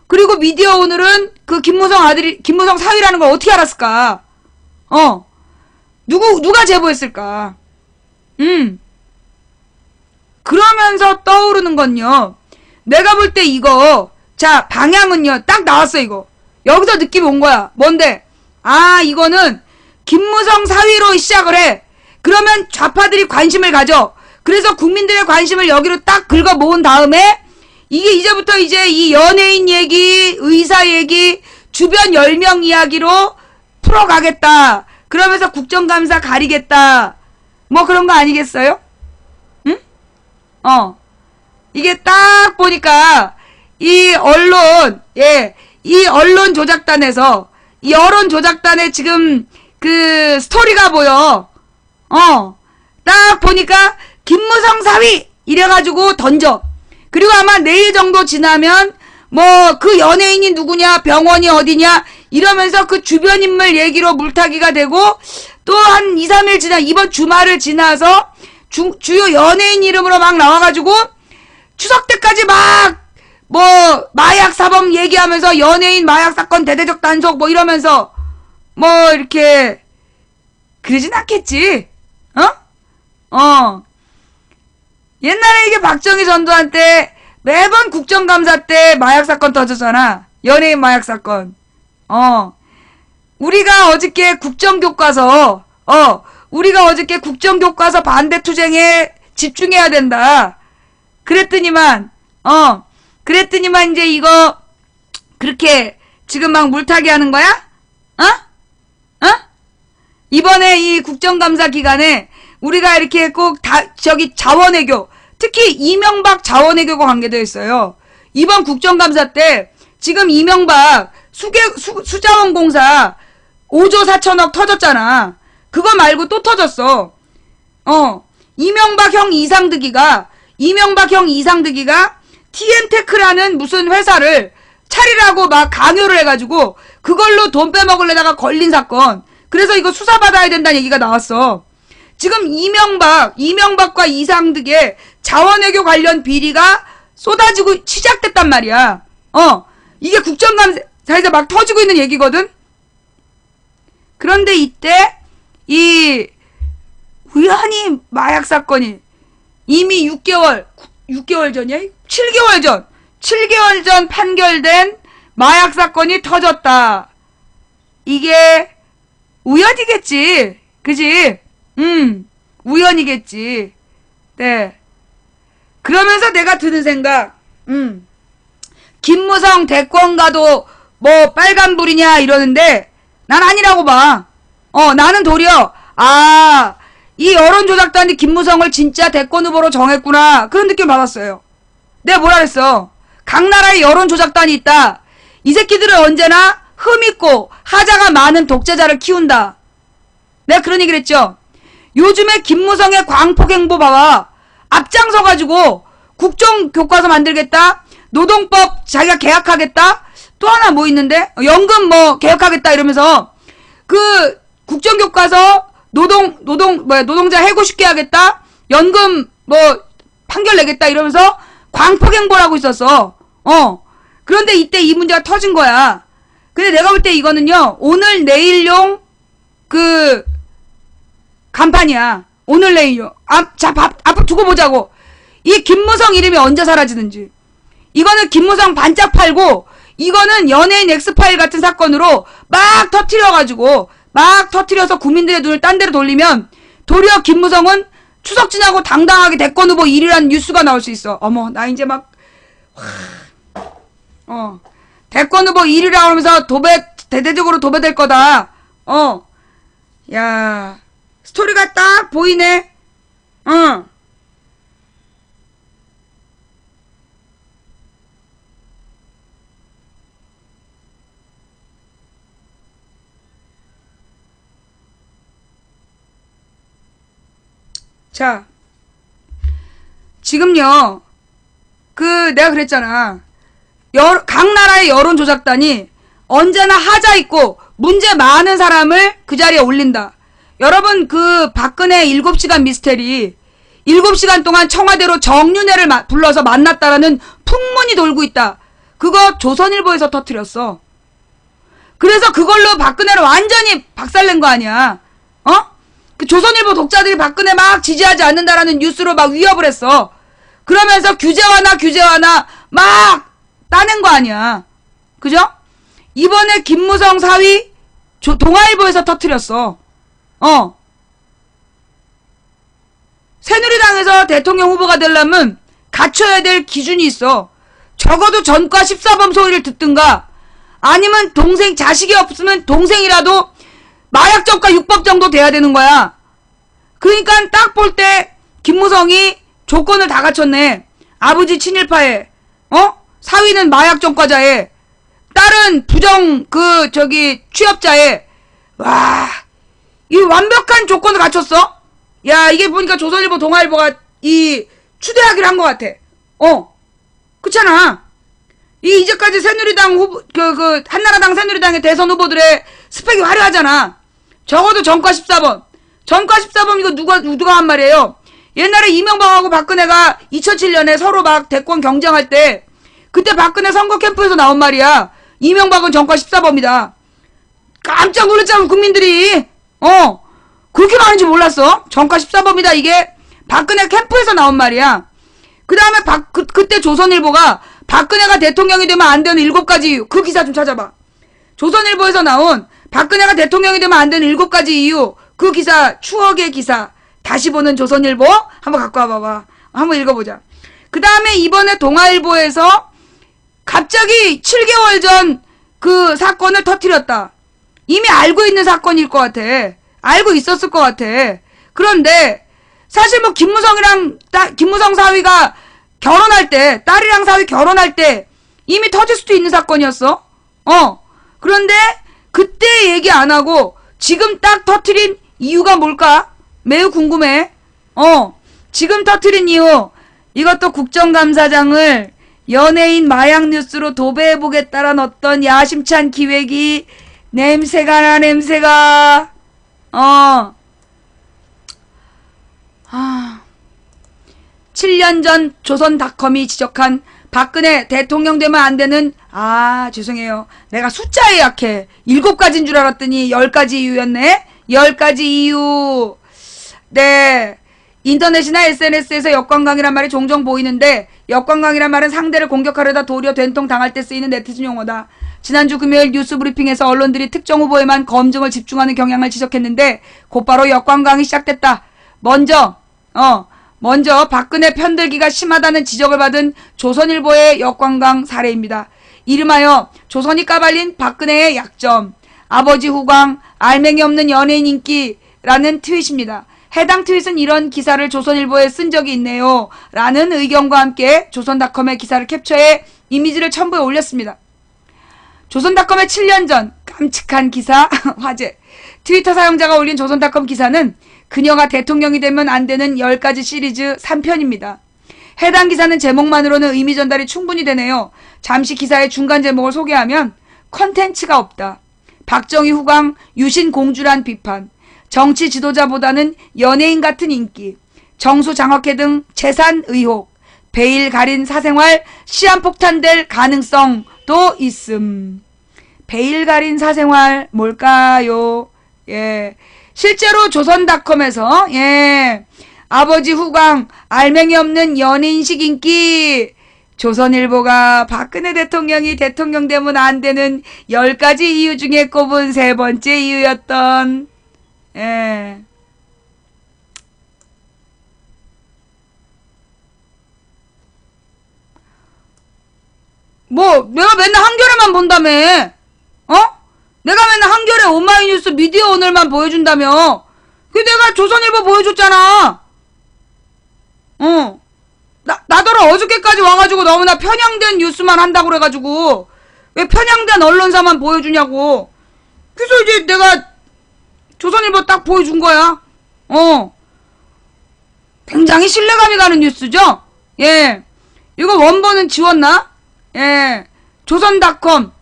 그리고 미디어 오늘은 그 김무성 사위라는 걸 어떻게 알았을까? 누가 제보했을까? 그러면서 떠오르는 건요. 내가 볼 때 이거, 자, 방향은요, 딱 나왔어, 이거. 여기서 느낌이 온 거야. 뭔데? 이거는 김무성 사위로 시작을 해. 그러면 좌파들이 관심을 가져. 그래서 국민들의 관심을 여기로 딱 긁어 모은 다음에 이게 이제부터 이제 이 연예인 얘기, 의사 얘기, 주변 10명 이야기로 풀어가겠다. 그러면서 국정감사 가리겠다. 뭐 그런 거 아니겠어요? 응? 이게 딱 보니까 이 언론 조작단에서 이 여론 조작단의 지금 그 스토리가 보여. 딱 보니까 김무성 사위 이래가지고 던져. 그리고 아마 내일 정도 지나면 뭐 그 연예인이 누구냐, 병원이 어디냐 이러면서 그 주변 인물 얘기로 물타기가 되고 또 한 2, 3일 지나 이번 주말을 지나서 주요 연예인 이름으로 막 나와가지고 추석 때까지 막 뭐 마약 사범 얘기하면서 연예인 마약 사건 대대적 단속 뭐 이러면서 뭐 이렇게 그러진 않겠지. 옛날에 이게 박정희 전두환 때 매번 국정감사 때 마약 사건 터졌잖아. 연예인 마약 사건. 우리가 어저께 국정교과서 반대 투쟁에 집중해야 된다. 그랬더니만 이제 이거 그렇게 지금 막 물타기 하는 거야? 이번에 이 국정감사 기간에 우리가 이렇게 꼭 자원외교, 특히 이명박 자원외교가 관계되어 있어요. 이번 국정감사 때 지금 이명박 수자원공사 5조 4천억 터졌잖아. 그거 말고 또 터졌어. 이명박 형 이상득이가 TN테크라는 무슨 회사를 차리라고 막 강요를 해가지고 그걸로 돈 빼먹으려다가 걸린 사건. 그래서 이거 수사받아야 된다는 얘기가 나왔어. 지금 이명박과 이상득의 자원외교 관련 비리가 쏟아지고 시작됐단 말이야. 이게 국정감사에서 막 터지고 있는 얘기거든. 그런데 이때 이 우연히 마약 사건이 이미 6개월 전이야? 7개월 전 판결된 마약 사건이 터졌다. 이게 우연이겠지. 그지? 우연이겠지. 네. 그러면서 내가 드는 생각, 김무성 대권가도 뭐 빨간불이냐 이러는데 난 아니라고 봐. 나는 도리어 이 여론조작단이 김무성을 진짜 대권 후보로 정했구나 그런 느낌 받았어요. 내가 뭐라 그랬어. 각 나라에 여론조작단이 있다. 이 새끼들은 언제나 흠있고 하자가 많은 독재자를 키운다. 내가 그런 얘기를 했죠. 요즘에 김무성의 광폭행보 봐봐. 앞장서가지고 국정교과서 만들겠다. 노동법 자기가 개혁하겠다. 또 하나 뭐 있는데? 연금 뭐 개혁하겠다 이러면서 그 국정교과서 노동자 해고 쉽게 하겠다. 연금 뭐 판결 내겠다 이러면서 광폭행보를 하고 있었어. 그런데 이때 이 문제가 터진 거야. 근데 내가 볼 때 이거는요. 오늘 내일용 그 간판이야. 오늘 내일용. 앞으로 두고 보자고. 이 김무성 이름이 언제 사라지는지. 이거는 김무성 반짝 팔고 이거는 연예인 엑스파일 같은 사건으로 막 터트려서 국민들의 눈을 딴 데로 돌리면 도리어 김무성은 추석 지나고 당당하게 대권 후보 1위라는 뉴스가 나올 수 있어. 어머, 나 이제 막 대권 후보 1위라 하면서 대대적으로 도배될 거다. 야, 스토리가 딱 보이네. 자, 지금요, 내가 그랬잖아. 각 나라의 여론조작단이 언제나 하자 있고 문제 많은 사람을 그 자리에 올린다. 여러분, 박근혜 7시간 미스테리, 7시간 동안 청와대로 정윤회를 불러서 만났다라는 풍문이 돌고 있다. 그거 조선일보에서 터뜨렸어. 그래서 그걸로 박근혜를 완전히 박살낸 거 아니야. 그 조선일보 독자들이 박근혜 막 지지하지 않는다라는 뉴스로 막 위협을 했어. 그러면서 규제 완화 막 따낸 거 아니야. 그죠? 이번에 김무성 사위 동아일보에서 터뜨렸어. 새누리당에서 대통령 후보가 되려면 갖춰야 될 기준이 있어. 적어도 전과 14범 소리를 듣든가 아니면 자식이 없으면 동생이라도 마약점과 6법 정도 돼야 되는 거야. 그러니까 딱 볼 때 김무성이 조건을 다 갖췄네. 아버지 친일파에, 사위는 마약점과자에, 딸은 취업자에. 와, 이 완벽한 조건을 갖췄어. 야, 이게 보니까 조선일보 동아일보가 추대하기를 한 것 같아. 그렇잖아. 이제까지 새누리당 후보, 한나라당 새누리당의 대선 후보들의 스펙이 화려하잖아. 적어도 전과 14번. 전과 14번 이거 누가 한 말이에요? 옛날에 이명박하고 박근혜가 2007년에 서로 막 대권 경쟁할 때, 그때 박근혜 선거 캠프에서 나온 말이야. 이명박은 전과 14범이다. 깜짝 놀랐잖아, 국민들이. 그렇게 많은지 몰랐어. 전과 14범이다. 이게 박근혜 캠프에서 나온 말이야. 그 다음에 그때 조선일보가 박근혜가 대통령이 되면 안 되는 7가지 이유. 그 기사 좀 찾아봐. 조선일보에서 나온 박근혜가 대통령이 되면 안 되는 7가지 이유. 그 기사, 추억의 기사. 다시 보는 조선일보. 한번 갖고 와봐봐. 한번 읽어보자. 그 다음에 이번에 동아일보에서 갑자기 7개월 전 그 사건을 터뜨렸다. 이미 알고 있는 사건일 것 같아. 알고 있었을 것 같아. 그런데 사실 뭐 김무성 사위가 결혼할 때, 딸이랑 사위 결혼할 때 이미 터질 수도 있는 사건이었어. 그런데 그때 얘기 안 하고 지금 딱 터뜨린 이유가 뭘까? 매우 궁금해. 지금 터뜨린 이유. 이것도 국정감사장을 연예인 마약 뉴스로 도배해보겠다란 어떤 야심찬 기획이 냄새가 나, 냄새가. 7년 전 조선닷컴이 지적한 박근혜 대통령 되면 안 되는, 죄송해요. 내가 숫자에 약해. 7가지인 줄 알았더니 10가지 이유였네? 10가지 이유. 네. 인터넷이나 SNS에서 역관광이란 말이 종종 보이는데, 역관광이란 말은 상대를 공격하려다 도리어 된통 당할 때 쓰이는 네티즌 용어다. 지난주 금요일 뉴스 브리핑에서 언론들이 특정 후보에만 검증을 집중하는 경향을 지적했는데, 곧바로 역관광이 시작됐다. 먼저 박근혜 편들기가 심하다는 지적을 받은 조선일보의 역관광 사례입니다. 이름하여 조선이 까발린 박근혜의 약점, 아버지 후광, 알맹이 없는 연예인 인기라는 트윗입니다. 해당 트윗은 이런 기사를 조선일보에 쓴 적이 있네요. 라는 의견과 함께 조선닷컴의 기사를 캡처해 이미지를 첨부해 올렸습니다. 조선닷컴의 7년 전 깜찍한 기사 화제. 트위터 사용자가 올린 조선닷컴 기사는 그녀가 대통령이 되면 안 되는 10가지 시리즈 3편입니다. 해당 기사는 제목만으로는 의미 전달이 충분히 되네요. 잠시 기사의 중간 제목을 소개하면 컨텐츠가 없다. 박정희 후광 유신 공주란 비판. 정치 지도자보다는 연예인 같은 인기. 정수 장학회 등 재산 의혹. 베일 가린 사생활 시한폭탄될 가능성도 있음. 베일 가린 사생활 뭘까요? 예. 실제로 조선닷컴에서 아버지 후광 알맹이 없는 연예인식 인기. 조선일보가 박근혜 대통령이 대통령 되면 안 되는 10가지 이유 중에 꼽은 3번째 이유였던 뭐 내가 맨날 한겨레만 본다며. 내가 맨날 한겨레 오마이뉴스 미디어 오늘만 보여준다며. 그 내가 조선일보 보여줬잖아. 나더러 어저께까지 와가지고 너무나 편향된 뉴스만 한다고 그래가지고 왜 편향된 언론사만 보여주냐고. 그래서 이제 내가 조선일보 딱 보여준 거야. 굉장히 신뢰감이 가는 뉴스죠. 예. 이거 원본은 지웠나? 예. 조선닷컴.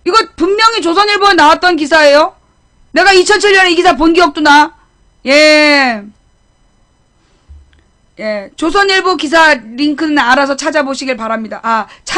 이거 분명히 조선일보에 나왔던 기사예요. 내가 2007년에 이 기사 본 기억도 나. 예. 조선일보 기사 링크는 알아서 찾아보시길 바랍니다.